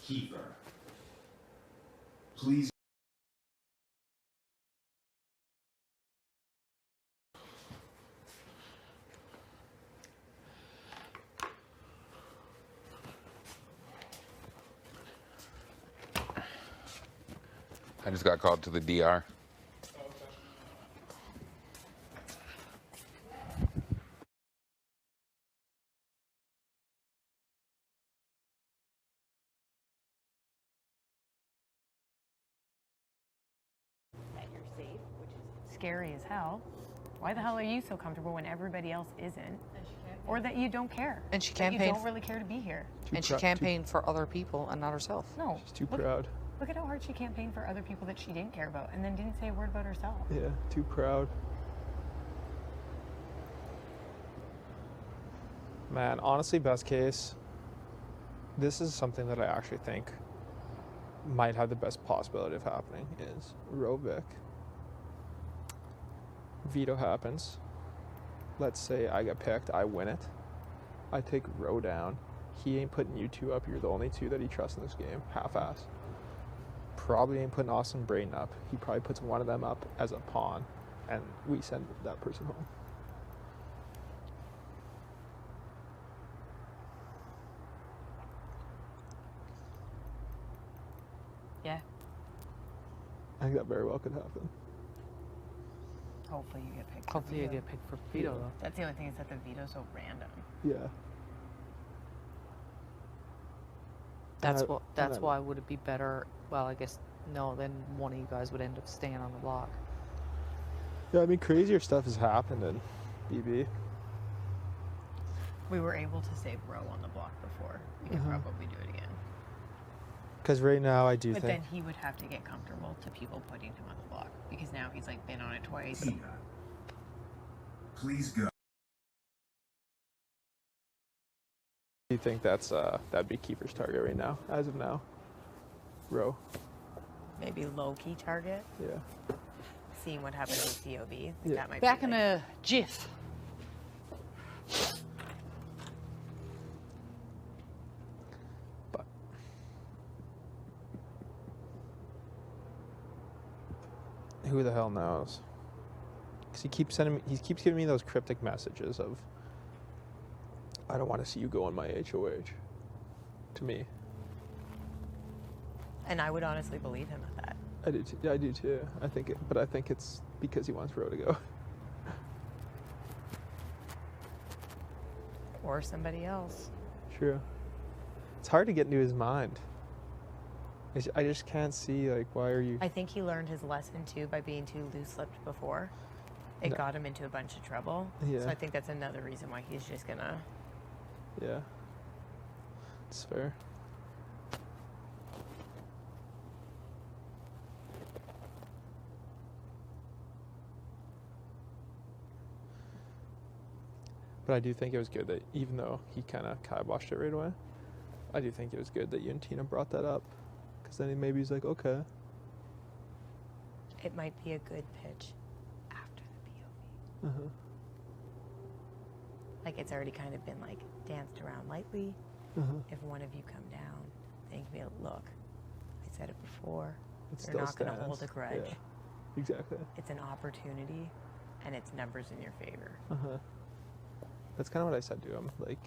Speaker 9: Kiefer. Please.
Speaker 7: I just got called to the DR.
Speaker 4: That you're safe, which is scary as hell. Why the hell are you so comfortable when everybody else isn't? Or that you don't care.
Speaker 3: And she
Speaker 4: That
Speaker 3: campaigned.
Speaker 4: You don't really care to be here.
Speaker 3: And she campaigned for other people and not herself.
Speaker 4: No.
Speaker 8: She's too proud.
Speaker 4: Look at how hard she campaigned for other people that she didn't care about and then didn't say a word about herself.
Speaker 8: Yeah, too proud. Man, honestly, best case, this is something that I actually think might have the best possibility of happening is Rovic. Veto happens. Let's say I get picked, I win it. I take Roe down. He ain't putting you two up. You're the only two that he trusts in this game. Half-ass. Probably ain't putting Austin Brayton up. He probably puts one of them up as a pawn, and we send that person home.
Speaker 4: Yeah.
Speaker 8: I think that very well could happen.
Speaker 4: Hopefully you get picked. for
Speaker 3: Hopefully you
Speaker 4: veto.
Speaker 3: get picked for veto, though.
Speaker 4: That's the only thing is that the veto's so random.
Speaker 8: Yeah.
Speaker 3: That's
Speaker 8: And I-
Speaker 3: what.
Speaker 8: and
Speaker 3: That's
Speaker 8: I-
Speaker 3: why would it be better? Well, I guess no. Then one of you guys would end up staying on the block.
Speaker 8: Yeah, I mean, crazier stuff has happened in BB.
Speaker 4: We were able to save Roe on the block before. We could probably do it again.
Speaker 8: Because right now I do
Speaker 4: But
Speaker 8: think...
Speaker 4: then he would have to get comfortable to people putting him on the block because now he's like been on it twice.
Speaker 9: Please go.
Speaker 8: Do you think that's that'd be Kiefer's target right now, as of now? Roe.
Speaker 4: Maybe low key target.
Speaker 8: Yeah.
Speaker 4: Seeing what happens with POV.
Speaker 8: Yeah.
Speaker 4: That might
Speaker 3: Back
Speaker 4: be
Speaker 3: in
Speaker 4: like,
Speaker 3: a jiff.
Speaker 8: But who the hell knows? Because he keeps giving me those cryptic messages of, I don't want to see you go on my HOH. To me.
Speaker 4: And I would honestly believe him at that.
Speaker 8: I do too. I think it's because he wants Roe to go.
Speaker 4: Or somebody else.
Speaker 8: True. It's hard to get into his mind. I just can't see, like, why are you...
Speaker 4: I think he learned his lesson too by being too loose-lipped before. It
Speaker 8: No.
Speaker 4: got him into a bunch of trouble.
Speaker 8: Yeah.
Speaker 4: So I think that's another reason why he's just gonna.
Speaker 8: Yeah. It's fair. But I do think it was good that, even though he kind of kiboshed it right away, I do think it was good that you and Tina brought that up. Because then maybe he's like, okay.
Speaker 4: It might be a good pitch after the POV.
Speaker 8: Uh-huh.
Speaker 4: Like it's already kind of been like danced around lightly.
Speaker 8: Uh-huh.
Speaker 4: If one of you come down, then you can be like, look, I said it before.
Speaker 8: It
Speaker 4: They're
Speaker 8: still
Speaker 4: not going to
Speaker 8: stands.
Speaker 4: hold a grudge.
Speaker 8: Yeah. Exactly.
Speaker 4: It's an opportunity, and it's numbers in your favor.
Speaker 8: Uh-huh. That's kind of what I said to him, like,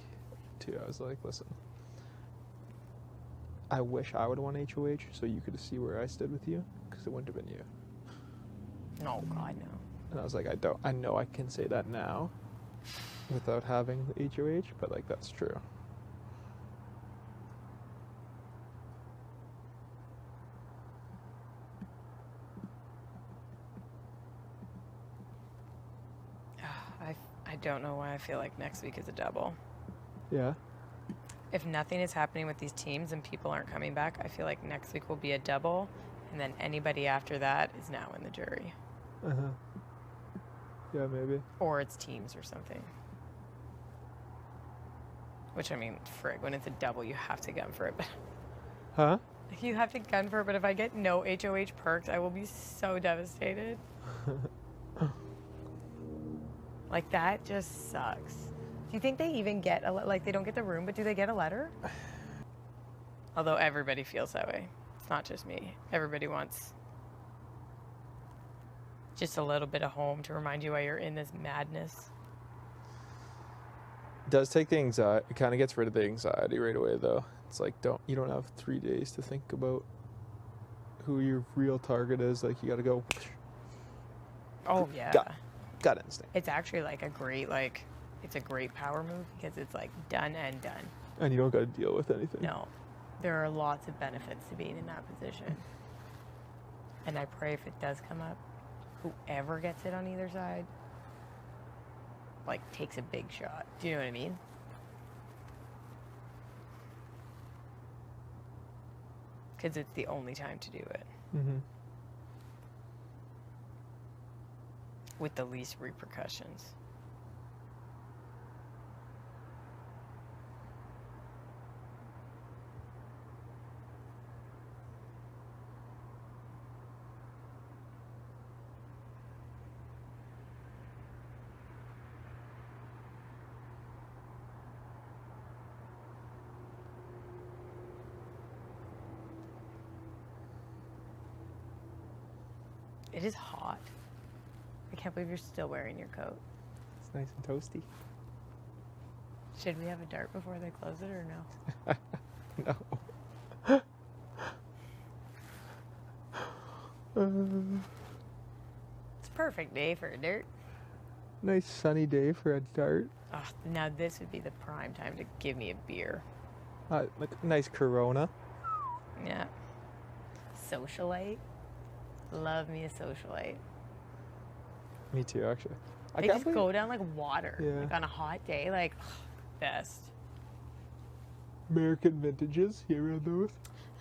Speaker 8: too. I was like, listen, I wish I would have won HOH so you could see where I stood with you, because it wouldn't have been you.
Speaker 4: No, God, no.
Speaker 8: And I was like, I know I can say that now without having the HOH, but, like, that's true.
Speaker 4: I don't know why I feel like next week is a double.
Speaker 8: Yeah?
Speaker 4: If nothing is happening with these teams and people aren't coming back, I feel like next week will be a double, and then anybody after that is now in the jury.
Speaker 8: Uh-huh. Yeah, maybe.
Speaker 4: Or it's teams or something. Which, I mean, frig, when it's a double, you have to gun for it. But
Speaker 8: Huh?
Speaker 4: you have to gun for it, but if I get no HOH perks, I will be so devastated. Like, that just sucks. Do you think they even get, like, they don't get the room, but do they get a letter? Although everybody feels that way. It's not just me. Everybody wants just a little bit of home to remind you why you're in this madness.
Speaker 8: It does take the anxiety. It kind of gets rid of the anxiety right away, though. It's like you don't have 3 days to think about who your real target is. Like you got to go.
Speaker 4: Oh yeah.
Speaker 8: Got instinct.
Speaker 4: It's actually like it's a great power move because it's like done and done.
Speaker 8: And you don't got to deal with anything.
Speaker 4: No. There are lots of benefits to being in that position. And I pray if it does come up, whoever gets it on either side, like, takes a big shot. Do you know what I mean? Because it's the only time to do it.
Speaker 8: Mm-hmm.
Speaker 4: With the least repercussions. It is hot. I can't believe you're still wearing your coat.
Speaker 8: It's nice and toasty.
Speaker 4: Should we have a dart before they close it or no?
Speaker 8: No.
Speaker 4: It's a perfect day for a dart.
Speaker 8: Nice sunny day for a dart.
Speaker 4: Oh, now this would be the prime time to give me a beer.
Speaker 8: Like a nice Corona.
Speaker 4: Yeah. Socialite. Love me a socialite.
Speaker 8: Me too, actually.
Speaker 4: They just go down like water.
Speaker 8: Yeah.
Speaker 4: Like on a hot day, like best.
Speaker 8: American vintages. You ever had those?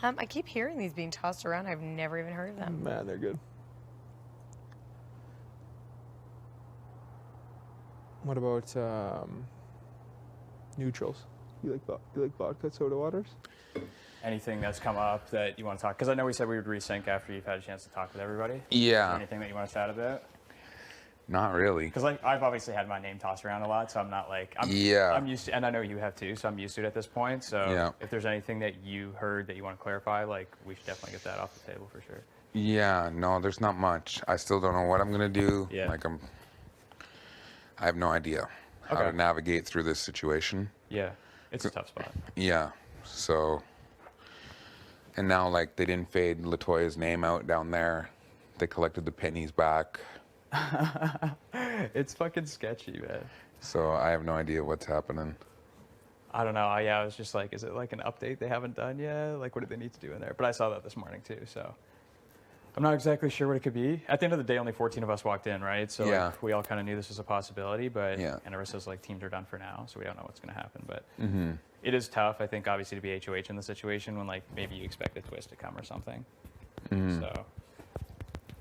Speaker 4: I keep hearing these being tossed around. I've never even heard of them.
Speaker 8: Man, they're good. What about neutrals? You like vodka soda waters?
Speaker 1: Anything that's come up that you want to talk? Because I know we said we would resync after you've had a chance to talk with everybody.
Speaker 7: Yeah.
Speaker 1: Anything that you want to chat about?
Speaker 7: Not really.
Speaker 1: Because like I've obviously had my name tossed around a lot, so I'm not like I'm used to, and I know you have too, so I'm used to it at this point. So if there's anything that you heard that you want to clarify, like we should definitely get that off the table for sure.
Speaker 7: Yeah, no, there's not much. I still don't know what I'm gonna do.
Speaker 1: Yeah.
Speaker 7: Like I have no idea how to navigate through this situation.
Speaker 1: Yeah, it's a tough spot.
Speaker 7: Yeah, so. And now, like, they didn't fade Latoya's name out down there. They collected the pennies back.
Speaker 1: It's fucking sketchy, man.
Speaker 7: So I have no idea what's happening.
Speaker 1: I don't know. Yeah, I was just like, is it like an update they haven't done yet? Like, what do they need to do in there? But I saw that this morning, too, so. I'm not exactly sure what it could be. At the end of the day, only 14 of us walked in, right? So like, we all kind of knew this was a possibility, but and Arissa's like, teams are done for now, so we don't know what's going to happen. But it is tough, I think, obviously, to be HOH in the situation when, like, maybe you expect a twist to come or something. So,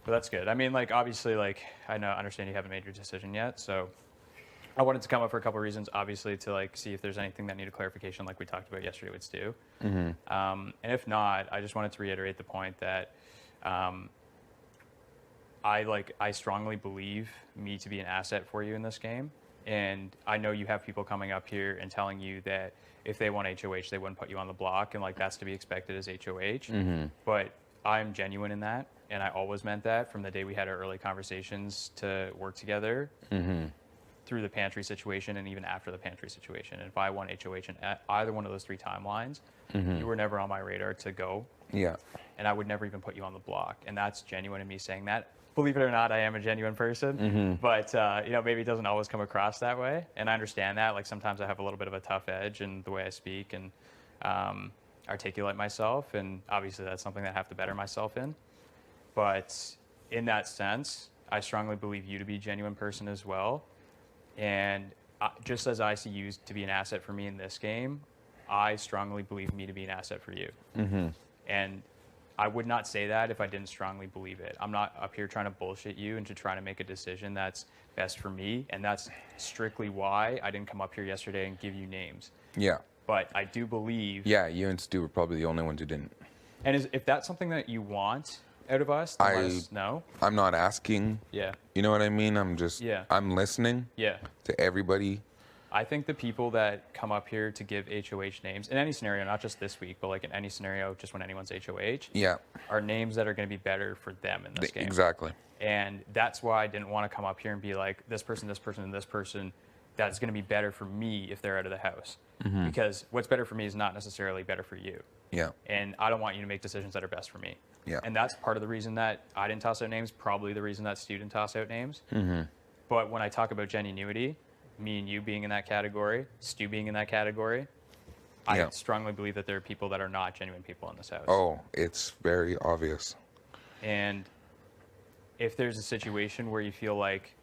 Speaker 1: but that's good. I mean, like, obviously, like, I understand you haven't made your decision yet, so I wanted to come up for a couple of reasons, obviously, to, like, see if there's anything that needed clarification, like we talked about yesterday with Stu. And if not, I just wanted to reiterate the point that I strongly believe me to be an asset for you in this game. And I know you have people coming up here and telling you that if they want HOH, they wouldn't put you on the block, and like that's to be expected as HOH. But I'm genuine in that, and I always meant that from the day we had our early conversations to work together through the pantry situation and even after the pantry situation. And if I want HOH in either one of those 3 timelines, you were never on my radar to go.
Speaker 7: Yeah.
Speaker 1: And I would never even put you on the block. And that's genuine in me saying that. Believe it or not, I am a genuine person, but maybe it doesn't always come across that way. And I understand that. Like sometimes I have a little bit of a tough edge in the way I speak and articulate myself. And obviously that's something that I have to better myself in. But in that sense, I strongly believe you to be a genuine person as well. And just as I see you to be an asset for me in this game, I strongly believe me to be an asset for you. And I would not say that if I didn't strongly believe it. I'm not up here trying to bullshit you into trying to make a decision that's best for me. And that's strictly why I didn't come up here yesterday and give you names.
Speaker 7: Yeah.
Speaker 1: But I do believe...
Speaker 7: Yeah, you and Stu were probably the only ones who didn't.
Speaker 1: And if that's something that you want out of us, then let us know.
Speaker 7: I'm not asking.
Speaker 1: Yeah.
Speaker 7: You know what I mean? I'm just...
Speaker 1: Yeah.
Speaker 7: I'm listening.
Speaker 1: Yeah.
Speaker 7: To everybody.
Speaker 1: I think the people that come up here to give HOH names in any scenario, not just this week, but like in any scenario, just when anyone's HOH,
Speaker 7: Yeah.
Speaker 1: are names that are going to be better for them in this game.
Speaker 7: Exactly.
Speaker 1: And that's why I didn't want to come up here and be like, this person, this person, and this person, that's going to be better for me if they're out of the house. Because what's better for me is not necessarily better for you.
Speaker 7: Yeah.
Speaker 1: And I don't want you to make decisions that are best for me.
Speaker 7: Yeah.
Speaker 1: And that's part of the reason that I didn't toss out names, probably the reason that Stu didn't toss out names. But when I talk about genuinity, me and you being in that category, Stu being in that category,
Speaker 7: Yeah.
Speaker 1: I strongly believe that there are people that are not genuine people in this house.
Speaker 7: Oh, it's very obvious.
Speaker 1: And if there's a situation where you feel like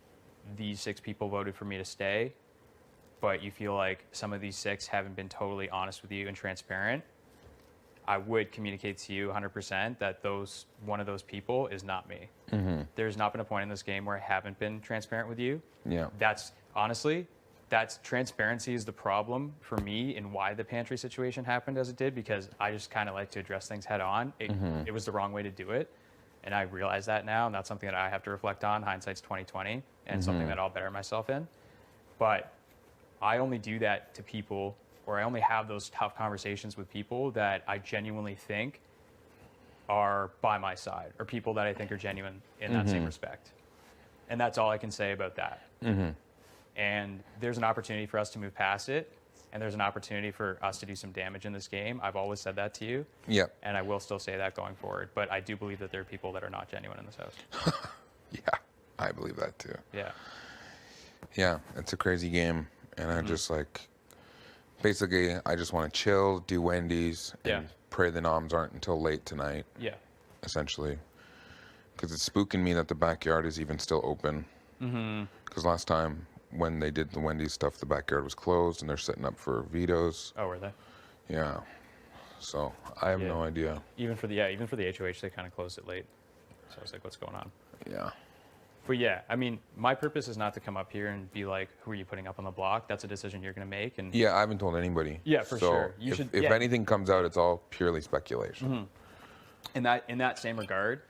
Speaker 1: these 6 people voted for me to stay, but you feel like some of these 6 haven't been totally honest with you and transparent, I would communicate to you 100% that one of those people is not me. There's not been a point in this game where I haven't been transparent with you.
Speaker 7: Yeah.
Speaker 1: That's honestly, transparency is the problem for me and why the pantry situation happened as it did, because I just kind of like to address things head on. It was the wrong way to do it. And I realize that now, and that's something that I have to reflect on. Hindsight's 20/20, and something that I'll better myself in. But I only do that to people, or I only have those tough conversations with people that I genuinely think are by my side, or people that I think are genuine in that same respect. And that's all I can say about that. And there's an opportunity for us to move past it, and there's an opportunity for us to do some damage in this game. I've always said that to you.
Speaker 7: Yeah.
Speaker 1: And I will still say that going forward. But I do believe that there are people that are not genuine in this house.
Speaker 7: Yeah. I believe that too.
Speaker 1: Yeah.
Speaker 7: Yeah. It's a crazy game. And I just like, basically, I just want to chill, do Wendy's, and pray the noms aren't until late tonight,
Speaker 1: Yeah.
Speaker 7: essentially. Because it's spooking me that the backyard is even still open. Because last time when they did the Wendy's stuff, the backyard was closed and they're setting up for vetoes.
Speaker 1: Oh, were they?
Speaker 7: Yeah. So I have no idea.
Speaker 1: Even for the HOH, they kind of closed it late. So I was like, what's going on?
Speaker 7: Yeah.
Speaker 1: But yeah, I mean, my purpose is not to come up here and be like, who are you putting up on the block? That's a decision you're going to make. And
Speaker 7: Yeah, I haven't told anybody.
Speaker 1: Yeah, for
Speaker 7: So
Speaker 1: sure. You
Speaker 7: if,
Speaker 1: should-
Speaker 7: if
Speaker 1: yeah.
Speaker 7: anything comes out, it's all purely speculation.
Speaker 1: in that same regard,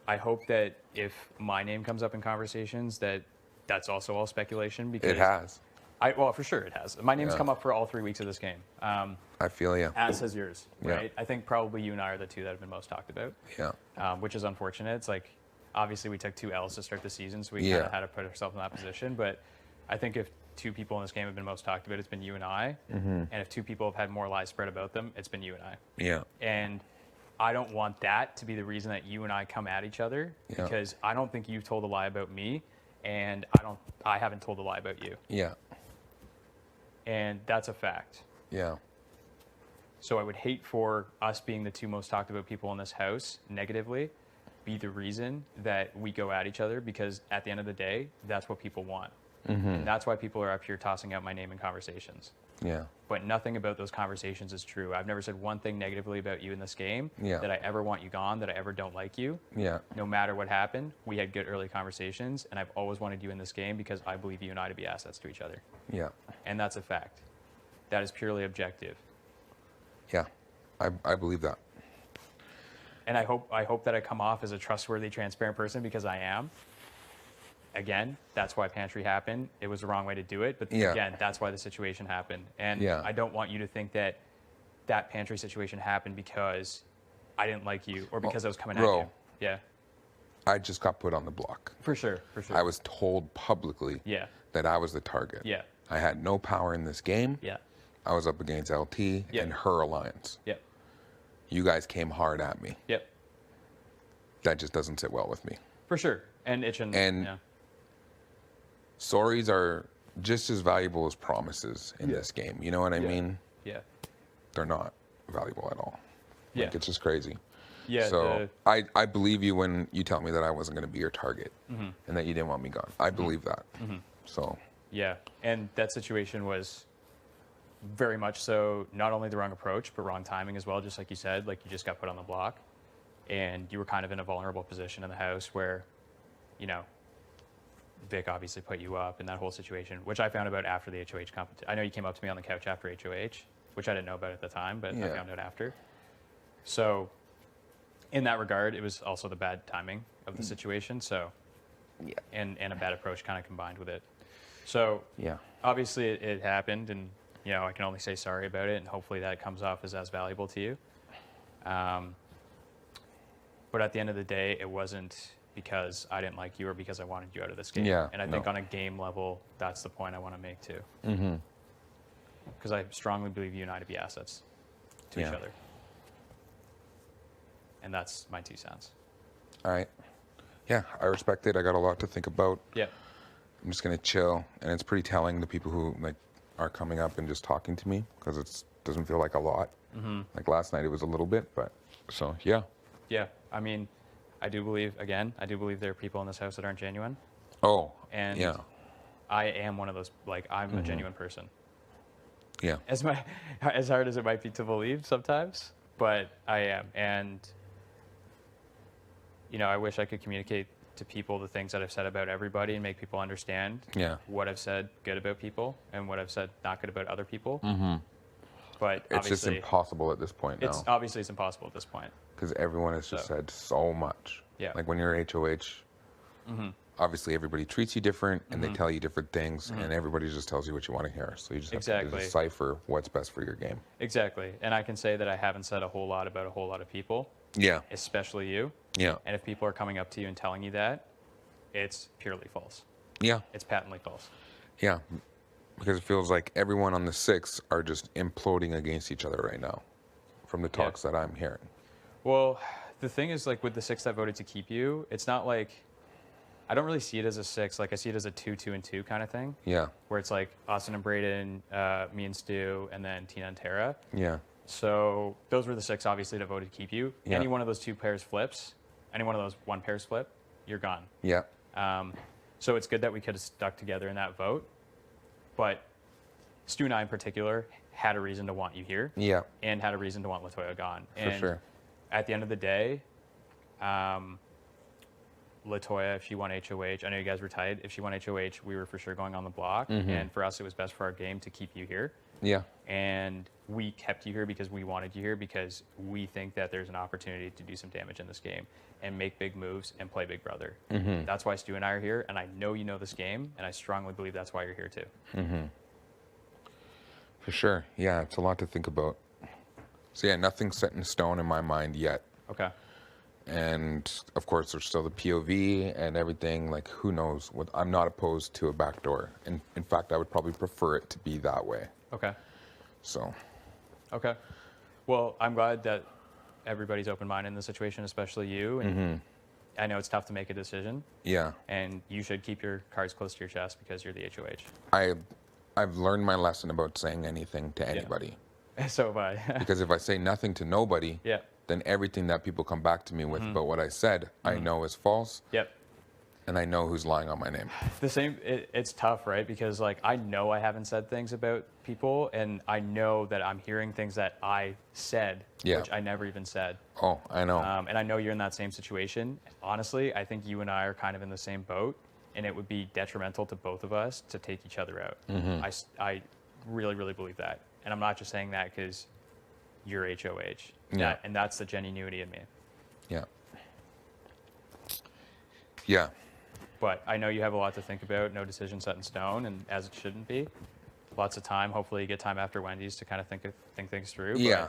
Speaker 1: I hope that if my name comes up in conversations, that's also all speculation. Because
Speaker 7: It has.
Speaker 1: Well, for sure it has. My name's
Speaker 7: Yeah.
Speaker 1: come up for all 3 weeks of this game.
Speaker 7: I feel you.
Speaker 1: As has yours,
Speaker 7: Yeah.
Speaker 1: right? I think probably you and I are the 2 that have been most talked about,
Speaker 7: Yeah.
Speaker 1: which is unfortunate. It's like, obviously we took 2 L's to start the season, so we kind
Speaker 7: Yeah.
Speaker 1: of had to put ourselves in that position. But I think if 2 people in this game have been most talked about, it's been you and I. And if 2 people have had more lies spread about them, it's been you and I.
Speaker 7: Yeah.
Speaker 1: And I don't want that to be the reason that you and I come at each other,
Speaker 7: Yeah.
Speaker 1: because I don't think you've told a lie about me, and I haven't told a lie about you.
Speaker 7: Yeah.
Speaker 1: And that's a fact.
Speaker 7: Yeah.
Speaker 1: So I would hate for us being the 2 most talked about people in this house negatively be the reason that we go at each other, because at the end of the day, that's what people want. And that's why people are up here tossing out my name in conversations.
Speaker 7: Yeah.
Speaker 1: But nothing about those conversations is true. I've never said one thing negatively about you in this game,
Speaker 7: Yeah.
Speaker 1: that I ever want you gone, that I ever don't like you.
Speaker 7: Yeah.
Speaker 1: No matter what happened, we had good early conversations, and I've always wanted you in this game because I believe you and I to be assets to each other.
Speaker 7: Yeah.
Speaker 1: And that's a fact. That is purely objective.
Speaker 7: Yeah. I believe that.
Speaker 1: And I hope that I come off as a trustworthy, transparent person, because I am. Again, that's why Pantry happened. It was the wrong way to do it, but
Speaker 7: Yeah.
Speaker 1: again, that's why the situation happened. And
Speaker 7: Yeah.
Speaker 1: I don't want you to think that that Pantry situation happened because I didn't like you or because I was coming at
Speaker 7: bro.
Speaker 1: you. Yeah,
Speaker 7: I just got put on the block.
Speaker 1: for sure, for sure.
Speaker 7: I was told publicly
Speaker 1: Yeah,
Speaker 7: that I was the target.
Speaker 1: yeah,
Speaker 7: I had no power in this game.
Speaker 1: yeah,
Speaker 7: I was up against LT
Speaker 1: Yeah.
Speaker 7: and her alliance.
Speaker 1: yep,
Speaker 7: You guys came hard at me.
Speaker 1: yep,
Speaker 7: That just doesn't sit well with me.
Speaker 1: for sure. And it shouldn't.
Speaker 7: And-
Speaker 1: yeah.
Speaker 7: Sorries are just as valuable as promises in this game. You know what I
Speaker 1: Yeah.
Speaker 7: mean?
Speaker 1: Yeah,
Speaker 7: They're not valuable at all.
Speaker 1: yeah,
Speaker 7: Like, it's just crazy.
Speaker 1: yeah.
Speaker 7: So I believe you when you tell me that I wasn't going to be your target and that you didn't want me gone. I believe that. So
Speaker 1: Yeah, and that situation was very much so not only the wrong approach, but wrong timing as well, just like you said. Like, you just got put on the block, and you were kind of in a vulnerable position in the house where, you know, Vic obviously put you up in that whole situation, which I found about after the HOH competition. I know you came up to me on the couch after HOH, which I didn't know about at the time, but I
Speaker 7: Yeah.
Speaker 1: found out after. So in that regard, it was also the bad timing of the situation. So,
Speaker 7: Yeah.
Speaker 1: and a bad approach kind of combined with it. So
Speaker 7: Yeah.
Speaker 1: obviously it happened, and I can only say sorry about it, and hopefully that comes off as valuable to you. But at the end of the day, it wasn't because I didn't like you or because I wanted you out of this game.
Speaker 7: Yeah,
Speaker 1: And I think
Speaker 7: no.
Speaker 1: on a game level, that's the point I want to make too.
Speaker 7: Mm-hmm.
Speaker 1: Because I strongly believe you and I to be assets to each
Speaker 7: Yeah.
Speaker 1: other. And that's my 2 cents.
Speaker 7: All right. Yeah, I respect it. I got a lot to think about.
Speaker 1: Yeah.
Speaker 7: I'm just gonna chill, and it's pretty telling the people who like are coming up and just talking to me because it doesn't feel like a lot.
Speaker 1: Mm-hmm.
Speaker 7: Like last night, it was a little bit, but so yeah.
Speaker 1: Yeah. I mean, I do believe there are people in this house that aren't genuine.
Speaker 7: Oh.
Speaker 1: And
Speaker 7: yeah.
Speaker 1: I am one of those, like, I'm
Speaker 7: Mm-hmm.
Speaker 1: a genuine person.
Speaker 7: Yeah.
Speaker 1: As hard as it might be to believe sometimes, but I am. And, I wish I could communicate to people the things that I've said about everybody and make people understand
Speaker 7: Yeah.
Speaker 1: what I've said good about people and what I've said not good about other people.
Speaker 7: Mm-hmm.
Speaker 1: But
Speaker 7: It's just
Speaker 1: obviously,
Speaker 7: impossible at this point now.
Speaker 1: it's impossible at this point.
Speaker 7: Because everyone has just
Speaker 1: So.
Speaker 7: said so much.
Speaker 1: Yeah.
Speaker 7: Like when you're HOH,
Speaker 1: Mm-hmm.
Speaker 7: obviously everybody treats you different and
Speaker 1: Mhm.
Speaker 7: they tell you different things,
Speaker 1: Mhm.
Speaker 7: and everybody just tells you what you want to hear. So you just have
Speaker 1: Exactly.
Speaker 7: to decipher what's best for your game.
Speaker 1: Exactly. And I can say that I haven't said a whole lot about a whole lot of people,
Speaker 7: Yeah.
Speaker 1: especially you.
Speaker 7: Yeah.
Speaker 1: And if people are coming up to you and telling you that, it's purely false.
Speaker 7: Yeah.
Speaker 1: It's patently false.
Speaker 7: Yeah. Because it feels like everyone on the 6 are just imploding against each other right now from the talks that I'm hearing.
Speaker 1: Well, the thing is, like, with the 6 that voted to keep you, it's not like, I don't really see it as a 6. Like, I see it as a 2, 2, and 2 kind of thing,
Speaker 7: Yeah.
Speaker 1: where it's like Austin and Braden, me and Stu, and then Tina and Tara.
Speaker 7: Yeah.
Speaker 1: So those were the 6, obviously, that voted to keep you.
Speaker 7: Yeah.
Speaker 1: Any one of those 2 pairs flips, any one of those 1 pairs flip, you're gone.
Speaker 7: Yeah.
Speaker 1: So it's good that we could have stuck together in that vote. But Stu and I in particular had a reason to want you here.
Speaker 7: Yeah.
Speaker 1: And had a reason to want Latoya gone.
Speaker 7: For
Speaker 1: And
Speaker 7: sure.
Speaker 1: at the end of the day, Latoya, if she won HOH, I know you guys were tight. If she won HOH, we were for sure going on the block.
Speaker 7: Mhm.
Speaker 1: And for us, it was best for our game to keep you here.
Speaker 7: Yeah.
Speaker 1: And we kept you here because we wanted you here because we think that there's an opportunity to do some damage in this game and make big moves and play Big Brother.
Speaker 7: Mhm.
Speaker 1: That's why Stu and I are here, and I know you know this game, and I strongly believe that's why you're here too.
Speaker 7: Mm-hmm. For sure. Yeah, it's a lot to think about. So yeah, nothing's set in stone in my mind yet.
Speaker 1: Okay.
Speaker 7: And of course, there's still the POV and everything. Like, who knows? What I'm not opposed to a backdoor. And in fact, I would probably prefer it to be that way.
Speaker 1: Okay.
Speaker 7: So.
Speaker 1: Okay. Well, I'm glad that everybody's open-minded in the situation, especially you. And
Speaker 7: Mhm.
Speaker 1: I know it's tough to make a decision,
Speaker 7: Yeah.
Speaker 1: and you should keep your cards close to your chest because you're the HOH.
Speaker 7: I've learned my lesson about saying anything to anybody.
Speaker 1: So have I.
Speaker 7: Because if I say nothing to nobody,
Speaker 1: Yeah.
Speaker 7: then everything that people come back to me with about what I said, I know is false,
Speaker 1: Yep.
Speaker 7: and I know who's lying on my name.
Speaker 1: The same. It's tough, right? Because like I know I haven't said things about people, and I know that I'm hearing things that I said,
Speaker 7: Yeah.
Speaker 1: which I never even said.
Speaker 7: Oh, I know.
Speaker 1: And I know you're in that same situation. Honestly, I think you and I are kind of in the same boat, and it would be detrimental to both of us to take each other out. I really, really believe that. And I'm not just saying that because you're HOH.
Speaker 7: Yeah.
Speaker 1: And that's the genuinity in me.
Speaker 7: Yeah. Yeah.
Speaker 1: But I know you have a lot to think about, no decision set in stone, and as it shouldn't be. Lots of time. Hopefully you get time after Wendy's to kind of think things through. But
Speaker 7: Yeah.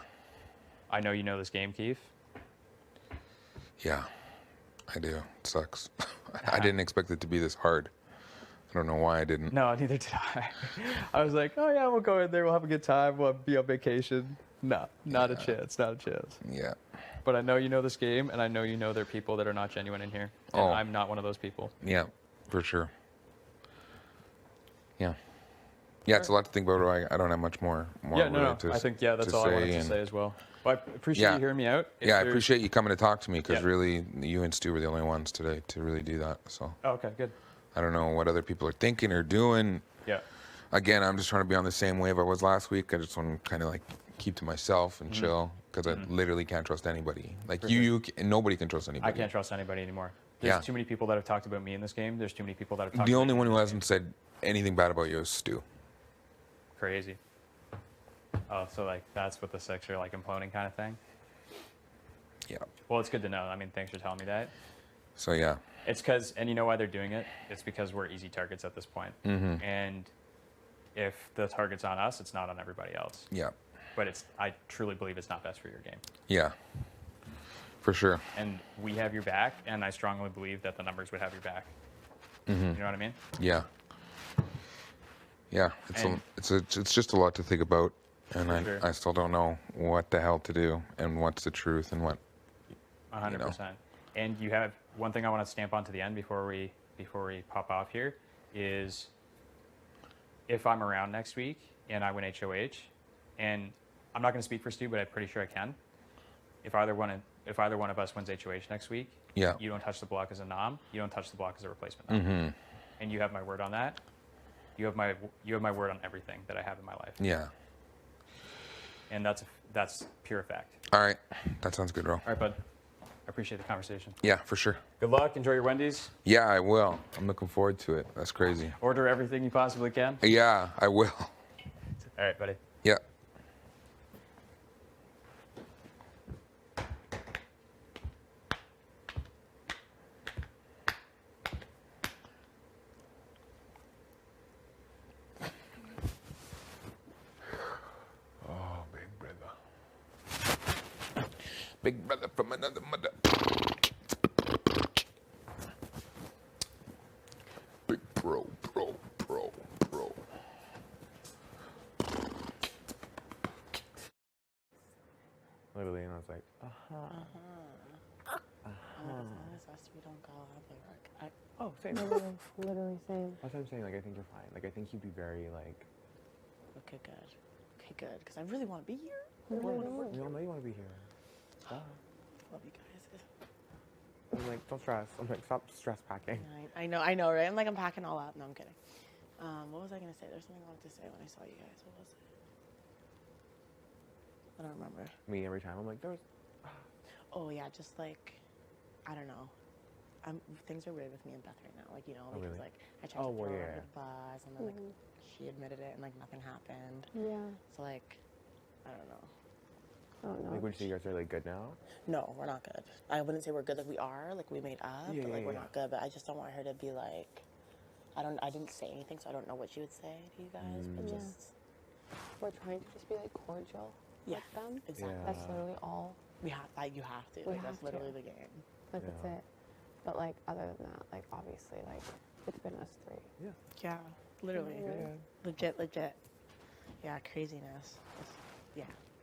Speaker 1: I know you know this game, Keith.
Speaker 7: Yeah. I do. It sucks. I didn't expect it to be this hard. I don't know why I didn't.
Speaker 1: No, neither did I. I was like, oh yeah, we'll go in there, we'll have a good time, we'll be on vacation. No, not a chance, not a chance.
Speaker 7: Yeah.
Speaker 1: But I know you know this game, and I know you know there are people that are not genuine in here. And
Speaker 7: Oh.
Speaker 1: I'm not one of those people.
Speaker 7: Yeah, for sure. Yeah. Yeah, it's a lot to think about. I don't have much more
Speaker 1: Yeah, no,
Speaker 7: really
Speaker 1: I think, that's all I wanted to
Speaker 7: and-
Speaker 1: say as well. Well, I appreciate
Speaker 7: Yeah.
Speaker 1: you hearing me out. If
Speaker 7: Yeah, I
Speaker 1: there's-
Speaker 7: appreciate you coming to talk to me because
Speaker 1: Yeah.
Speaker 7: really, you and Stu were the only ones today to really do that. So
Speaker 1: Oh, okay, good.
Speaker 7: I don't know what other people are thinking or doing.
Speaker 1: Yeah.
Speaker 7: Again, I'm just trying to be on the same wave I was last week. I just want to kind of like keep to myself and chill because I literally can't trust anybody. Like
Speaker 1: For
Speaker 7: and nobody can trust anybody.
Speaker 1: I can't trust anybody anymore. There's
Speaker 7: Yeah.
Speaker 1: too many people that have talked about me in this game. There's too many people that have talked
Speaker 7: The
Speaker 1: about
Speaker 7: only
Speaker 1: you
Speaker 7: one
Speaker 1: in
Speaker 7: who
Speaker 1: this
Speaker 7: hasn't said anything bad about you is Stu.
Speaker 1: game. Crazy. Oh, so like that's what the six are like imploding kind of thing?
Speaker 7: Yeah.
Speaker 1: Well, it's good to know. I mean, thanks for telling me that.
Speaker 7: So yeah.
Speaker 9: It's because, and you know why they're doing it? It's because we're easy targets at this point.
Speaker 7: Mm-hmm.
Speaker 9: And if the target's on us, it's not on everybody else.
Speaker 7: Yeah.
Speaker 9: But I truly believe it's not best for your game.
Speaker 7: Yeah. For sure.
Speaker 9: And we have your back, and I strongly believe that the numbers would have your back.
Speaker 7: Mm-hmm.
Speaker 9: You know what I mean?
Speaker 7: Yeah. Yeah. It's just a lot to think about, and
Speaker 9: Sure.
Speaker 7: I still don't know what the hell to do and what's the truth and what.
Speaker 9: 100%. And you have one thing I want to stamp on to the end before we pop off here is if I'm around next week and I win HOH, and I'm not going to speak for Stu, but I'm pretty sure I can. If either one of us wins HOH next week,
Speaker 7: Yeah.
Speaker 9: you don't touch the block as a nom, you don't touch the block as a replacement nom.
Speaker 7: Mm-hmm.
Speaker 9: And you have my word on that. You have my word on everything that I have in my life.
Speaker 7: Yeah.
Speaker 9: And that's pure fact.
Speaker 7: All right. That sounds good, Ro.
Speaker 9: All right, bud. I appreciate the conversation.
Speaker 7: Yeah, for sure.
Speaker 9: Good luck. Enjoy your Wendy's.
Speaker 7: Yeah, I will. I'm looking forward to it. That's crazy.
Speaker 9: Order everything you possibly can.
Speaker 7: Yeah, I will.
Speaker 9: All right, buddy.
Speaker 7: Yeah. Oh, big brother. Big brother from another mother. Big pro.
Speaker 10: Literally, and I was like,
Speaker 3: As long as us, we don't go out there.
Speaker 10: oh, same.
Speaker 4: Literally same.
Speaker 10: That's what I'm saying. Like, I think you're fine. Like, I think you'd be very, like,
Speaker 3: Okay, good. Because I really want to be here.
Speaker 10: we all know you want to be here. Duh.
Speaker 3: Love you guys.
Speaker 10: I'm like, don't stress. I'm like, stop stress packing.
Speaker 3: I know, right? I'm packing all up. No, I'm kidding. What was I going to say? There's something I wanted to say when I saw you guys. What was it? I don't remember.
Speaker 10: Me, every time, I'm like, there's.
Speaker 3: Oh, yeah, just like, I don't know. Things are weird with me and Beth right now. Like, you know,
Speaker 10: Oh,
Speaker 3: because,
Speaker 10: really?
Speaker 3: like, I tried to throw her
Speaker 10: yeah.
Speaker 3: under the bus, and then, like, she admitted it, and, like, nothing happened.
Speaker 4: Yeah.
Speaker 3: So, like, I don't know.
Speaker 4: Oh no.
Speaker 10: Like, would you say you guys are, like, good now?
Speaker 3: No, we're not good. I wouldn't say we're good. Like, we are. Like, we made up,
Speaker 10: Yeah,
Speaker 3: but, like,
Speaker 10: yeah,
Speaker 3: we're
Speaker 10: yeah.
Speaker 3: not good. But I just don't want her to be, like, I didn't say anything, so I don't know what she would say to you guys, but
Speaker 4: Yeah.
Speaker 3: just,
Speaker 4: We're trying to just be like cordial
Speaker 3: yeah,
Speaker 4: with them.
Speaker 3: exactly.
Speaker 10: Yeah.
Speaker 4: That's literally all.
Speaker 3: You have to.
Speaker 4: We
Speaker 3: Like, that's
Speaker 4: have to.
Speaker 3: literally the game.
Speaker 4: Like
Speaker 10: Yeah.
Speaker 4: that's it. But like other than that, like obviously, like it's been us three.
Speaker 3: Yeah, literally.
Speaker 4: Yeah.
Speaker 3: Legit. Yeah, craziness.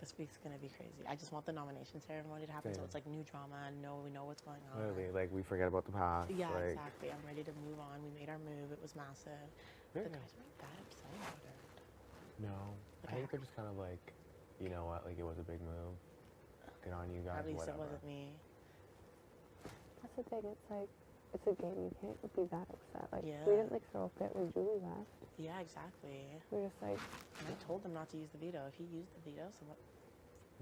Speaker 3: This week's gonna be crazy. I just want the nomination ceremony to happen, so
Speaker 10: Same.
Speaker 3: it's like new drama. We know what's going on.
Speaker 10: Literally, like, we forget about the past.
Speaker 3: Yeah,
Speaker 10: like,
Speaker 3: exactly. I'm ready to move on. We made our move. It was massive.
Speaker 10: Yeah.
Speaker 3: The guys weren't that upset about it.
Speaker 10: No.
Speaker 3: Okay.
Speaker 10: I think they're just kind of like, you know what, like, it was a big move. Good on you guys,
Speaker 3: At least
Speaker 10: whatever.
Speaker 3: it wasn't me.
Speaker 4: That's the thing. It's like it's a game. You can't be that upset. Like
Speaker 3: Yeah.
Speaker 4: we didn't like throw a fit when Julie left.
Speaker 3: Yeah, exactly.
Speaker 4: We're just like
Speaker 3: And I told them not to use the veto. If he used the veto, someone,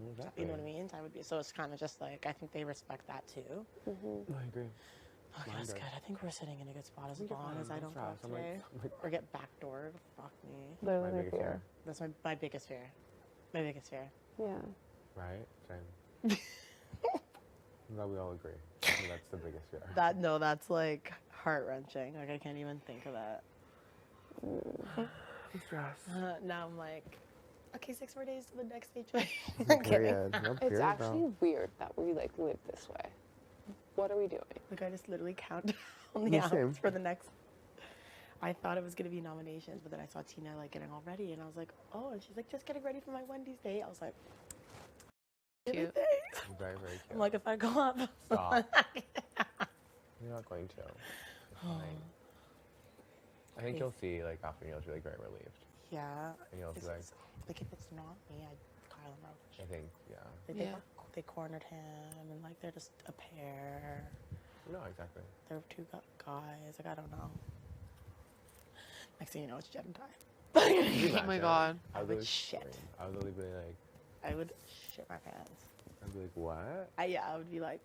Speaker 10: Exactly.
Speaker 3: you know what I mean? I would be. So it's kind of just like I think they respect that too.
Speaker 10: I agree.
Speaker 3: Okay,
Speaker 10: Mine
Speaker 3: that's
Speaker 10: does.
Speaker 3: good. I think we're sitting in a good spot as
Speaker 10: think you're
Speaker 3: long
Speaker 10: fine.
Speaker 3: as I
Speaker 10: Don't
Speaker 3: don't go
Speaker 10: stress. I'm like-
Speaker 3: today
Speaker 10: I'm like,
Speaker 3: or get backdoored. Fuck me.
Speaker 10: my
Speaker 4: literally
Speaker 10: biggest
Speaker 4: fear.
Speaker 10: fear.
Speaker 3: That's my biggest fear. My biggest fear.
Speaker 4: Yeah.
Speaker 10: Right? Same. I'm glad we all agree. I think that's the biggest fear.
Speaker 3: That's like heart wrenching. Like I can't even think of that.
Speaker 10: Stress.
Speaker 3: Now I'm like, okay, 6 more days to the next HOA. I'm kidding.
Speaker 10: Period. No,
Speaker 4: It's
Speaker 10: period,
Speaker 4: actually
Speaker 10: though.
Speaker 4: weird that we like live this way. What are we doing?
Speaker 3: Like I just literally count down the
Speaker 10: Me
Speaker 3: hours
Speaker 10: same.
Speaker 3: for the next. I thought it was gonna be nominations, but then I saw Tina like getting all ready, and I was like, oh, and she's like, just getting ready for my Wendy's day. I was like,
Speaker 6: Cute.
Speaker 3: everything.
Speaker 10: Very, very cute.
Speaker 3: I'm like, if I go up,
Speaker 10: Stop. You're not going to. It's fine. I think you'll see, like, after you'll be, like, very relieved.
Speaker 3: yeah.
Speaker 10: And you'll be
Speaker 3: It's
Speaker 10: like,
Speaker 3: just- like if it's not me, I'd Kyle and Roach.
Speaker 10: I think, yeah.
Speaker 3: Like,
Speaker 6: Yeah.
Speaker 3: they cornered him, and like they're just a pair.
Speaker 10: No, exactly.
Speaker 3: They're two guys. Like I don't know. Next thing you know, it's Jen and Ty.
Speaker 10: Could you
Speaker 6: Oh my
Speaker 10: imagine?
Speaker 6: God.
Speaker 10: I would
Speaker 3: would
Speaker 10: really
Speaker 3: shit.
Speaker 10: scream. I would literally be like,
Speaker 3: I would shit my pants.
Speaker 10: I'd be like, what?
Speaker 3: I would be like,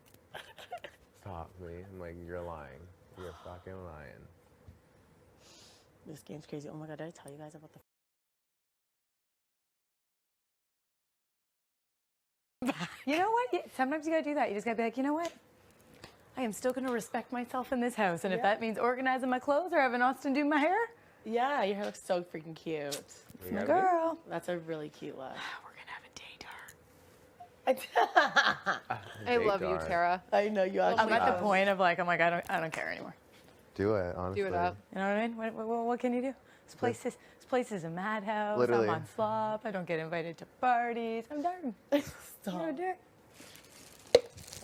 Speaker 10: Stop me. I'm like, you're lying. You're fucking lying.
Speaker 3: this game's crazy. Oh my god, did I tell you guys about the
Speaker 11: You know what? Sometimes you gotta do that. You just gotta be like, you know what?
Speaker 4: I am still going to respect myself in this house. And if
Speaker 11: Yeah.
Speaker 4: that means organizing my clothes or having Austin do my hair,
Speaker 11: Yeah, your hair looks so freaking cute.
Speaker 10: You
Speaker 4: my
Speaker 10: gotta
Speaker 4: girl.
Speaker 11: That's a really cute look.
Speaker 4: We're going to have a day dark.
Speaker 6: I love you,
Speaker 10: Date
Speaker 6: Tara.
Speaker 11: I know you
Speaker 4: I'm
Speaker 11: actually.
Speaker 4: at the
Speaker 11: are.
Speaker 4: point of like, I'm like, I don't care anymore.
Speaker 10: Do it, honestly.
Speaker 6: Do it up.
Speaker 4: You know what I mean? What can you do? This place is a madhouse.
Speaker 10: Literally.
Speaker 4: I'm on slop. I don't get invited to parties. I'm done.
Speaker 11: Stop.
Speaker 4: You know, Derek?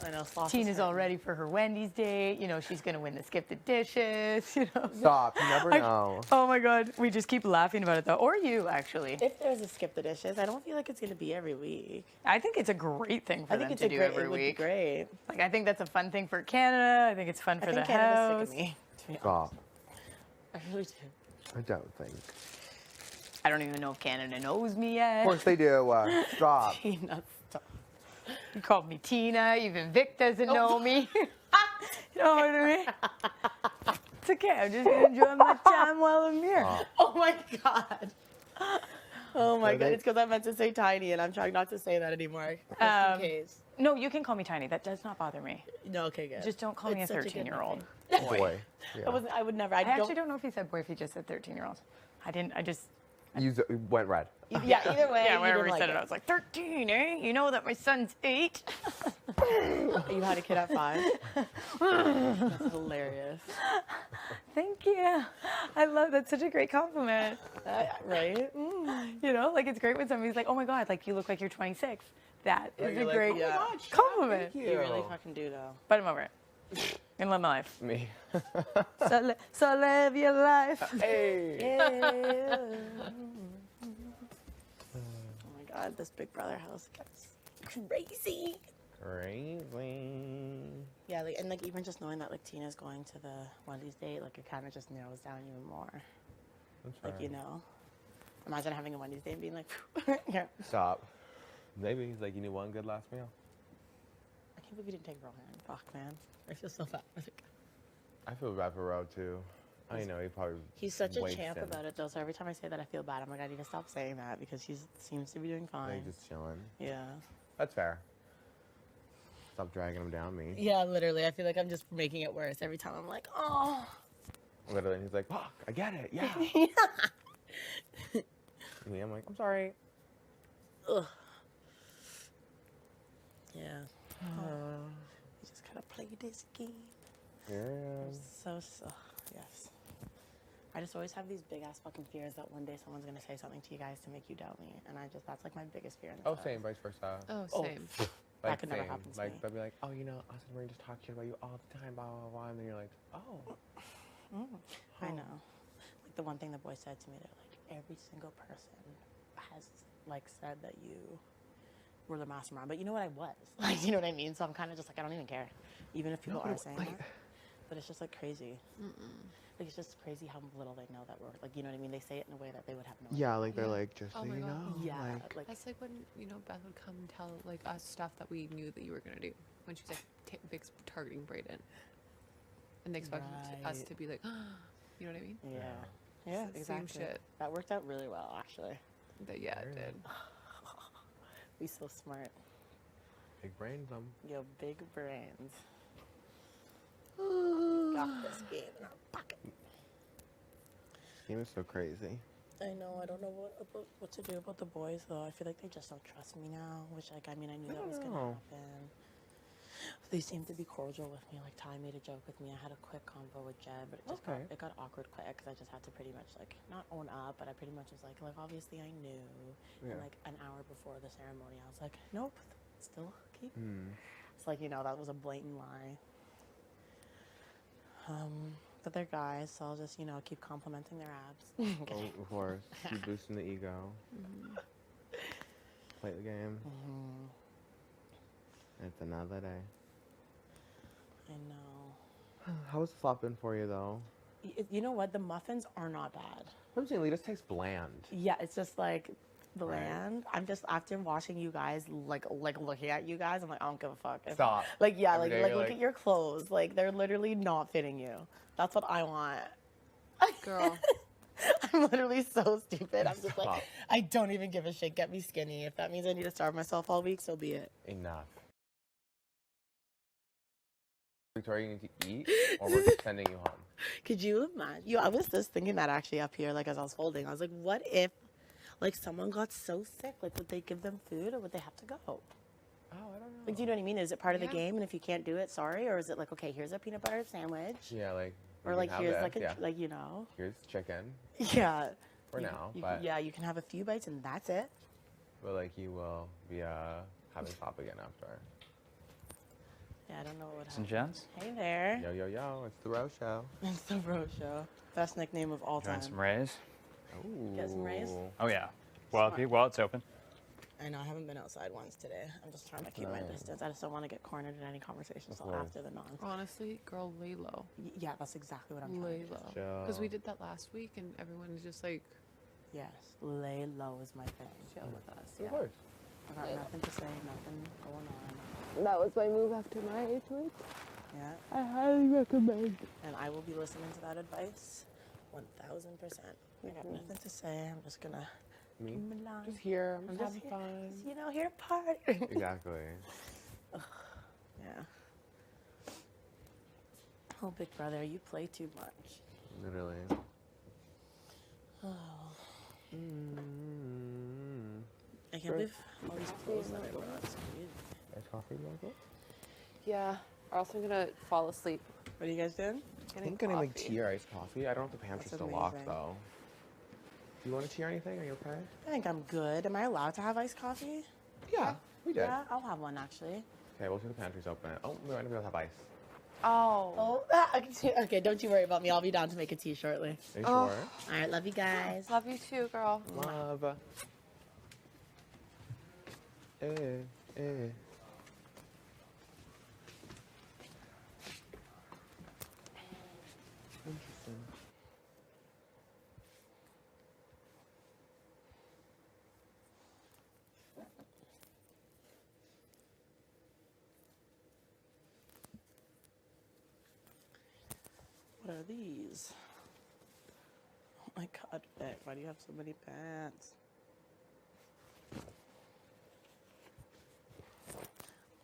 Speaker 11: I know. Sloth is
Speaker 4: Tina's all
Speaker 11: hurting.
Speaker 4: ready for her Wendy's date. You know, she's going to win the skip the dishes, you know.
Speaker 10: Stop. You never know.
Speaker 4: Oh my God. We just keep laughing about it though. Or you, actually.
Speaker 11: If there's a skip the dishes, I don't feel like it's gonna be every week.
Speaker 4: I think it's a great thing for
Speaker 11: I think
Speaker 4: them
Speaker 11: it's
Speaker 4: to
Speaker 11: a
Speaker 4: do
Speaker 11: great.
Speaker 4: every
Speaker 11: It would be
Speaker 4: week.
Speaker 11: great.
Speaker 4: Like, I think that's a fun thing for Canada. I think it's fun for
Speaker 11: I think
Speaker 4: the
Speaker 11: Canada's
Speaker 4: house.
Speaker 11: sick of me. To be
Speaker 10: Stop.
Speaker 11: honest. I really do.
Speaker 10: I don't think.
Speaker 4: I don't even know if Canada knows me yet.
Speaker 10: Of course they do. Stop.
Speaker 11: Tina, stop.
Speaker 4: You called me Tina. Even Vic doesn't know me. You know what I mean? It's okay. I'm just going to enjoy my time while I'm here.
Speaker 11: Oh my god. Oh my
Speaker 10: Are
Speaker 11: god.
Speaker 10: they-
Speaker 11: It's because I meant to say tiny, and I'm trying not to say that anymore. Just in case.
Speaker 4: No, you can call me Tiny. That does not bother me.
Speaker 11: No, okay, good.
Speaker 4: Just don't call me a
Speaker 11: It's such good
Speaker 4: 13-year-old.
Speaker 10: Boy. Yeah.
Speaker 11: I would never.
Speaker 4: I actually don't know if he said boy, if he just said 13-year-old. I just...
Speaker 10: You went red.
Speaker 11: Yeah, either way.
Speaker 4: Yeah,
Speaker 11: you
Speaker 4: whenever
Speaker 11: didn't
Speaker 4: he
Speaker 11: like
Speaker 4: said it, I was like, 13, eh? You know that my son's 8?
Speaker 11: You had a kid at 5. That's hilarious.
Speaker 4: Thank you. I love that's such a great compliment.
Speaker 11: Right?
Speaker 4: You know, like it's great when somebody's like, oh my God, like you look like you're 26. That is a
Speaker 10: you're like,
Speaker 4: great
Speaker 10: "Oh my
Speaker 11: Yeah.
Speaker 10: gosh, yeah,
Speaker 4: compliment.
Speaker 10: thank
Speaker 11: You really fucking do though.
Speaker 4: But I'm over it. And live my life.
Speaker 10: Me.
Speaker 4: So live your life.
Speaker 10: Hey.
Speaker 11: Oh my god, this Big Brother house gets crazy.
Speaker 10: Crazy.
Speaker 11: Yeah, like and like even just knowing that like Tina's going to the Wendy's date, like it kind of just narrows down even more.
Speaker 10: That's
Speaker 11: Like
Speaker 10: right.
Speaker 11: you know, imagine having a Wendy's date and being like, yeah.
Speaker 10: Stop. Maybe he's like, you need one good last meal.
Speaker 11: I can't believe you didn't take Rohan. Fuck, man. I feel so bad.
Speaker 10: I feel bad for Ro too. I know he probably.
Speaker 11: He's such a champ
Speaker 10: wasted.
Speaker 11: about it though. So every time I say that, I feel bad. I'm like, I need to stop saying that because he seems to be doing fine.
Speaker 10: Like just chilling.
Speaker 11: Yeah.
Speaker 10: That's fair. Stop dragging him down me.
Speaker 11: Yeah, literally. I feel like I'm just making it worse every time. I'm like, oh.
Speaker 10: Literally, he's like, fuck, I get it, yeah. Me, I'm like, I'm sorry.
Speaker 11: Ugh. Yeah. You just gotta play this game.
Speaker 10: Yeah.
Speaker 11: So, yes. I just always have these big ass fucking fears that one day someone's gonna say something to you guys to make you doubt me, and that's like my biggest fear in this
Speaker 10: Oh,
Speaker 11: house.
Speaker 10: same, vice versa.
Speaker 6: Oh,
Speaker 11: Oh,
Speaker 6: same.
Speaker 11: that could never happen to
Speaker 10: like,
Speaker 11: me.
Speaker 10: they'll be like, oh, you know, us and Marie just talk shit about you all the time, blah, blah, blah. And then you're like, oh.
Speaker 11: I know. Like the one thing the boys said to me, they're like, every single person has like said that you were the mastermind, but you know what I was. Like, you know what I mean? So I'm kind of just like, I don't even care, even if people are saying that. But it's just like crazy. Like it's just crazy how little they know that we're like, you know what I mean? They say it in a way that they would have no.
Speaker 10: Yeah, like they're
Speaker 6: Yeah.
Speaker 10: like, just
Speaker 6: Oh
Speaker 10: so
Speaker 6: my
Speaker 10: you
Speaker 6: God.
Speaker 10: know.
Speaker 11: Yeah,
Speaker 10: Like,
Speaker 6: That's like when, you know, Beth would come and tell like us stuff that we knew that you were gonna do when she was like Vic's targeting Brayden, and they expected us
Speaker 11: Right.
Speaker 6: to be like, you know what I mean?
Speaker 11: Yeah. Yeah,
Speaker 6: It's the same
Speaker 11: exactly.
Speaker 6: shit.
Speaker 11: That worked out really well, actually.
Speaker 6: But yeah, it did.
Speaker 11: We so smart.
Speaker 10: big brains,
Speaker 11: Yo, big brains. Got this game in our pocket.
Speaker 10: This game is so crazy.
Speaker 11: I know. I don't know what to do about the boys though. I feel like they just don't trust me now. Which, like, I mean, I knew that was gonna
Speaker 10: know.
Speaker 11: happen. They seem to be cordial with me. Like Ty made a joke with me. I had a quick convo with Jed, but it got awkward quick because I just had to pretty much like not own up, but I pretty much was like obviously I knew.
Speaker 10: Yeah.
Speaker 11: And like an hour before the ceremony, I was like, nope, still keep.
Speaker 10: Hmm.
Speaker 11: It's like, you know, that was a blatant lie. But they're guys, so I'll just, you know, keep complimenting their abs.
Speaker 10: Oh, of course. Keep boosting the ego. Play the game. It's another day.
Speaker 11: I know.
Speaker 10: How's the flop been for you, though?
Speaker 11: You know what? The muffins are not bad.
Speaker 10: I'm saying, Lee, this tastes bland.
Speaker 11: Yeah, it's just like the
Speaker 10: Right.
Speaker 11: land. I'm just after watching you guys, like looking at you guys. I'm like, I don't give a fuck.
Speaker 10: Stop.
Speaker 11: Like, yeah,
Speaker 10: Every
Speaker 11: like
Speaker 10: day
Speaker 11: like
Speaker 10: you're
Speaker 11: look
Speaker 10: like-
Speaker 11: at your clothes. Like they're literally not fitting you. That's what I want.
Speaker 6: Girl.
Speaker 11: I'm literally so stupid. I'm just like,
Speaker 10: Stop.
Speaker 11: I don't even give a shit. Get me skinny. If that means I need to starve myself all week, so be it.
Speaker 10: Enough. Victoria, you need to eat, or we're just sending you home.
Speaker 11: Could you imagine? I was just thinking that actually up here, like as I was folding. I was like, what if, like, someone got so sick? Like, would they give them food or would they have to go?
Speaker 10: Oh, I don't know.
Speaker 11: Like, do you know what I mean? Is it part of the game? And if you can't do it, sorry? Or is it like, okay, here's a peanut butter sandwich?
Speaker 10: Yeah, like.
Speaker 11: Or
Speaker 10: you
Speaker 11: like,
Speaker 10: can have
Speaker 11: here's
Speaker 10: this,
Speaker 11: like a,
Speaker 10: yeah.
Speaker 11: like, you know?
Speaker 10: Here's chicken.
Speaker 11: Yeah.
Speaker 10: For now,
Speaker 11: You,
Speaker 10: but.
Speaker 11: yeah, you can have a few bites and that's it.
Speaker 10: But like, you will be having pop again after.
Speaker 11: Yeah, I don't know what would
Speaker 9: Some
Speaker 11: happen.
Speaker 9: gents.
Speaker 11: Hey there.
Speaker 10: Yo, yo, yo! It's the Row Show.
Speaker 11: It's the Bro Show. Best nickname of all
Speaker 9: Join
Speaker 11: time.
Speaker 9: some rays.
Speaker 10: Ooh.
Speaker 11: Get some rays?
Speaker 9: Oh yeah. Well, while it's open.
Speaker 11: I know, I haven't been outside once today. I'm just trying to keep my distance. I just don't want to get cornered in any conversations till after the non.
Speaker 6: Honestly, girl, lay low.
Speaker 11: Yeah, that's exactly what I'm trying
Speaker 6: Lay
Speaker 11: to do.
Speaker 6: low. Because we did that last week, and everyone's just like,
Speaker 11: Yes, lay low is my thing.
Speaker 6: chill with us.
Speaker 10: Of course.
Speaker 11: I got nothing to say, nothing going on.
Speaker 6: That was my move after my HOH.
Speaker 11: Yeah,
Speaker 6: I highly recommend.
Speaker 11: and I will be listening to that advice 1000%. I got nothing to say. I'm just gonna
Speaker 10: Me?
Speaker 11: move along.
Speaker 6: Just here. I'm
Speaker 11: I'm
Speaker 6: just
Speaker 11: just
Speaker 6: having
Speaker 11: here,
Speaker 6: fun.
Speaker 11: just, you know, here to party.
Speaker 10: Exactly.
Speaker 11: Yeah. Oh, big brother, you play too much.
Speaker 10: Literally.
Speaker 11: Oh. I can't believe all these clothes that I brought. It's crazy.
Speaker 10: Iced coffee, Michael?
Speaker 6: Yeah. Or else I'm gonna fall asleep.
Speaker 11: What are you guys doing?
Speaker 10: I think getting like tea or iced coffee. I don't know if the pantry's
Speaker 11: That's
Speaker 10: still locked
Speaker 11: amazing.
Speaker 10: though. Do you want a tea or anything? Are you okay?
Speaker 11: I think I'm good. Am I allowed to have iced coffee?
Speaker 10: Yeah, we did.
Speaker 11: Yeah, I'll have one actually.
Speaker 10: Okay, we'll see if the pantry's open. Oh, we might not be able to have ice.
Speaker 6: Oh.
Speaker 11: Oh, okay. Don't you worry about me. I'll be down to make a tea shortly.
Speaker 10: Are you
Speaker 6: Oh.
Speaker 10: sure?
Speaker 11: All right, love you guys.
Speaker 6: Love you too, girl.
Speaker 10: Love. Eh. Interesting.
Speaker 11: What are these? Oh my God, Vic, why do you have so many pants?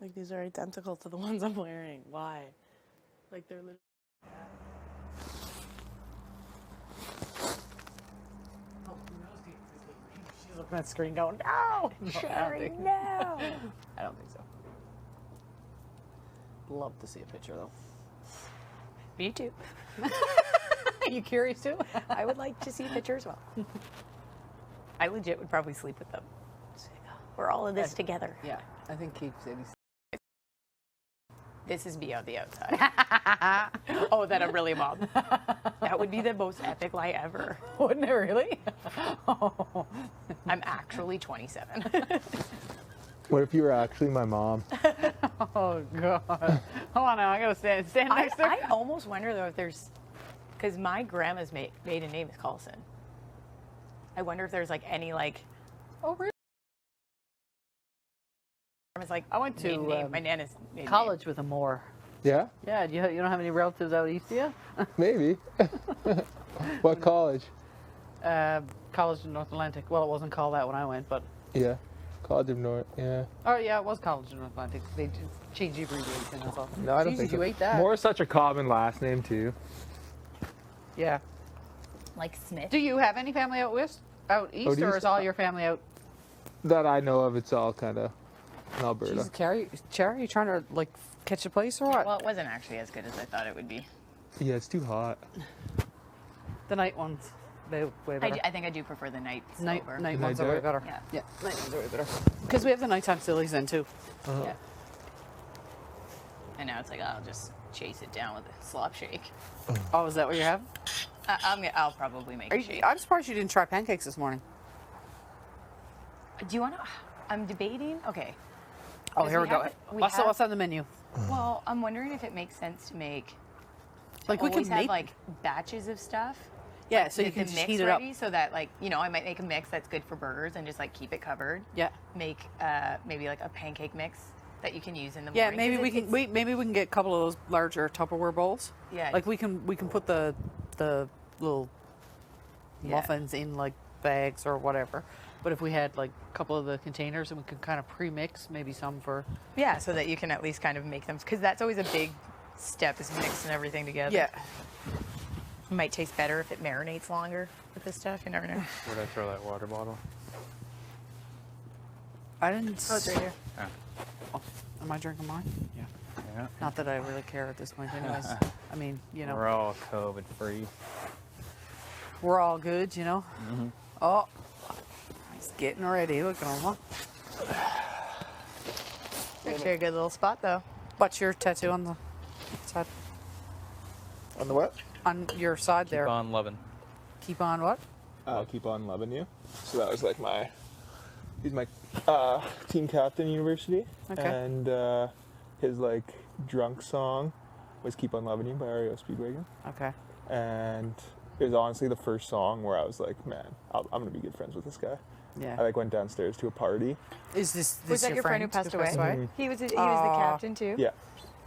Speaker 11: Like these are identical to the ones I'm wearing. Why? Like they're literally. She's looking at the screen going, no, Sherry, no.
Speaker 3: I don't think so. Love to see a picture though.
Speaker 4: Me too.
Speaker 3: Are you curious too?
Speaker 4: I would like to see a picture as well. I legit would probably sleep with them. We're all in this together.
Speaker 3: Yeah, I think he said he's.
Speaker 4: This is me on the outside. Oh, then I'm really a mom. That would be the most epic lie ever.
Speaker 3: Wouldn't it really? Oh.
Speaker 4: I'm actually 27.
Speaker 8: What if you were actually my mom?
Speaker 3: Oh God! Hold on now, I gotta stand next to her.
Speaker 4: I almost wonder though if there's, because my grandma's maiden name is Carlson. I wonder if there's like any like.
Speaker 3: Oh really?
Speaker 4: It's like
Speaker 3: I went to,
Speaker 4: maiden name. My nana's maiden
Speaker 3: College with a Moore.
Speaker 8: Yeah,
Speaker 3: Yeah, you don't have any relatives out east, do you?
Speaker 8: maybe. What college?
Speaker 3: College in North Atlantic. Well, it wasn't called that when I went, but
Speaker 8: Yeah, College of North. Yeah.
Speaker 3: oh yeah, it was College in North Atlantic. They just changed the abbreviation. That's all.
Speaker 8: No, I don't
Speaker 3: Jesus,
Speaker 8: think
Speaker 3: you
Speaker 8: so.
Speaker 3: ate that.
Speaker 8: Moore's such a common last name too.
Speaker 3: Yeah.
Speaker 4: name. Like Smith.
Speaker 3: Do you have any family out west, out east, or
Speaker 8: east?
Speaker 3: is all your family out?
Speaker 8: That I know of, it's all kind of in Alberta.
Speaker 3: Jesus, Carrie, are you trying to like catch a place or what?
Speaker 4: Well, it wasn't actually as good as I thought it would be.
Speaker 8: Yeah, it's too hot.
Speaker 3: The night ones, they way better.
Speaker 4: I think I do prefer the nights
Speaker 3: Night
Speaker 4: over.
Speaker 3: ones
Speaker 8: night
Speaker 3: are way
Speaker 8: dirt?
Speaker 3: better.
Speaker 4: Yeah.
Speaker 3: Yeah, night ones are way better. Because we have the nighttime sillies then too.
Speaker 4: Yeah. And now it's like I'll just chase it down with a slop shake.
Speaker 3: Oh, is that what you have?
Speaker 4: I'll probably make a shake.
Speaker 3: I'm surprised you didn't try pancakes this morning.
Speaker 4: Do you want to? I'm debating. Okay.
Speaker 3: Oh,
Speaker 4: 'Cause
Speaker 3: here we go.
Speaker 4: have-
Speaker 3: What's on the menu?
Speaker 4: Well, I'm wondering if it makes sense to make.
Speaker 3: Like we
Speaker 4: always
Speaker 3: could
Speaker 4: have
Speaker 3: make
Speaker 4: like batches of stuff.
Speaker 3: Yeah,
Speaker 4: like,
Speaker 3: so you
Speaker 4: with
Speaker 3: can
Speaker 4: the
Speaker 3: just
Speaker 4: mix
Speaker 3: heat it up.
Speaker 4: ready, so that like I might make a mix that's good for burgers and just like keep it covered.
Speaker 3: Yeah.
Speaker 4: Make maybe like a pancake mix that you can use in the
Speaker 3: Yeah,
Speaker 4: morning.
Speaker 3: maybe
Speaker 4: 'cause
Speaker 3: we can. Maybe we can get a couple of those larger Tupperware bowls.
Speaker 4: Yeah.
Speaker 3: Like we can put the little
Speaker 4: Yeah.
Speaker 3: muffins in like bags or whatever. But if we had like a couple of the containers and we could kind of pre-mix, maybe some for.
Speaker 4: Yeah, so that you can at least kind of make them, because that's always a big step is mixing everything together.
Speaker 3: Yeah.
Speaker 4: It might taste better if it marinates longer with this stuff. You never know.
Speaker 1: Where'd I throw that water bottle?
Speaker 3: I didn't.
Speaker 4: Oh, it's right here.
Speaker 3: Oh, am I drinking mine? Yeah.
Speaker 1: Yeah.
Speaker 3: Not that I really care at this point, anyways. I mean, you know,
Speaker 1: We're all COVID free.
Speaker 3: we're all good, you know.
Speaker 1: Mm-hmm.
Speaker 3: Oh, he's getting ready. Look at him.
Speaker 4: Actually, a good little spot though.
Speaker 3: What's your tattoo on the side?
Speaker 8: On the what?
Speaker 3: On your side
Speaker 1: Keep
Speaker 3: there.
Speaker 1: on loving.
Speaker 3: Keep on what?
Speaker 8: I'll keep on loving you. So that was like he's my team captain in university.
Speaker 3: Okay.
Speaker 8: And his like drunk song was Keep on Loving You by REO Speedwagon.
Speaker 3: Okay.
Speaker 8: And it was honestly the first song where I was like, man, I'm going to be good friends with this guy.
Speaker 3: Yeah.
Speaker 8: I like went downstairs to a party.
Speaker 3: Is this
Speaker 4: Was that your friend who passed away?
Speaker 8: Mhm.
Speaker 4: He was the
Speaker 3: Aw.
Speaker 4: captain too.
Speaker 8: Yeah.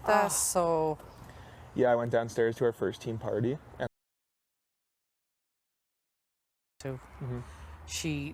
Speaker 3: That's so.
Speaker 8: Yeah, I went downstairs to our first team party. And
Speaker 3: So
Speaker 8: Mhm.
Speaker 3: she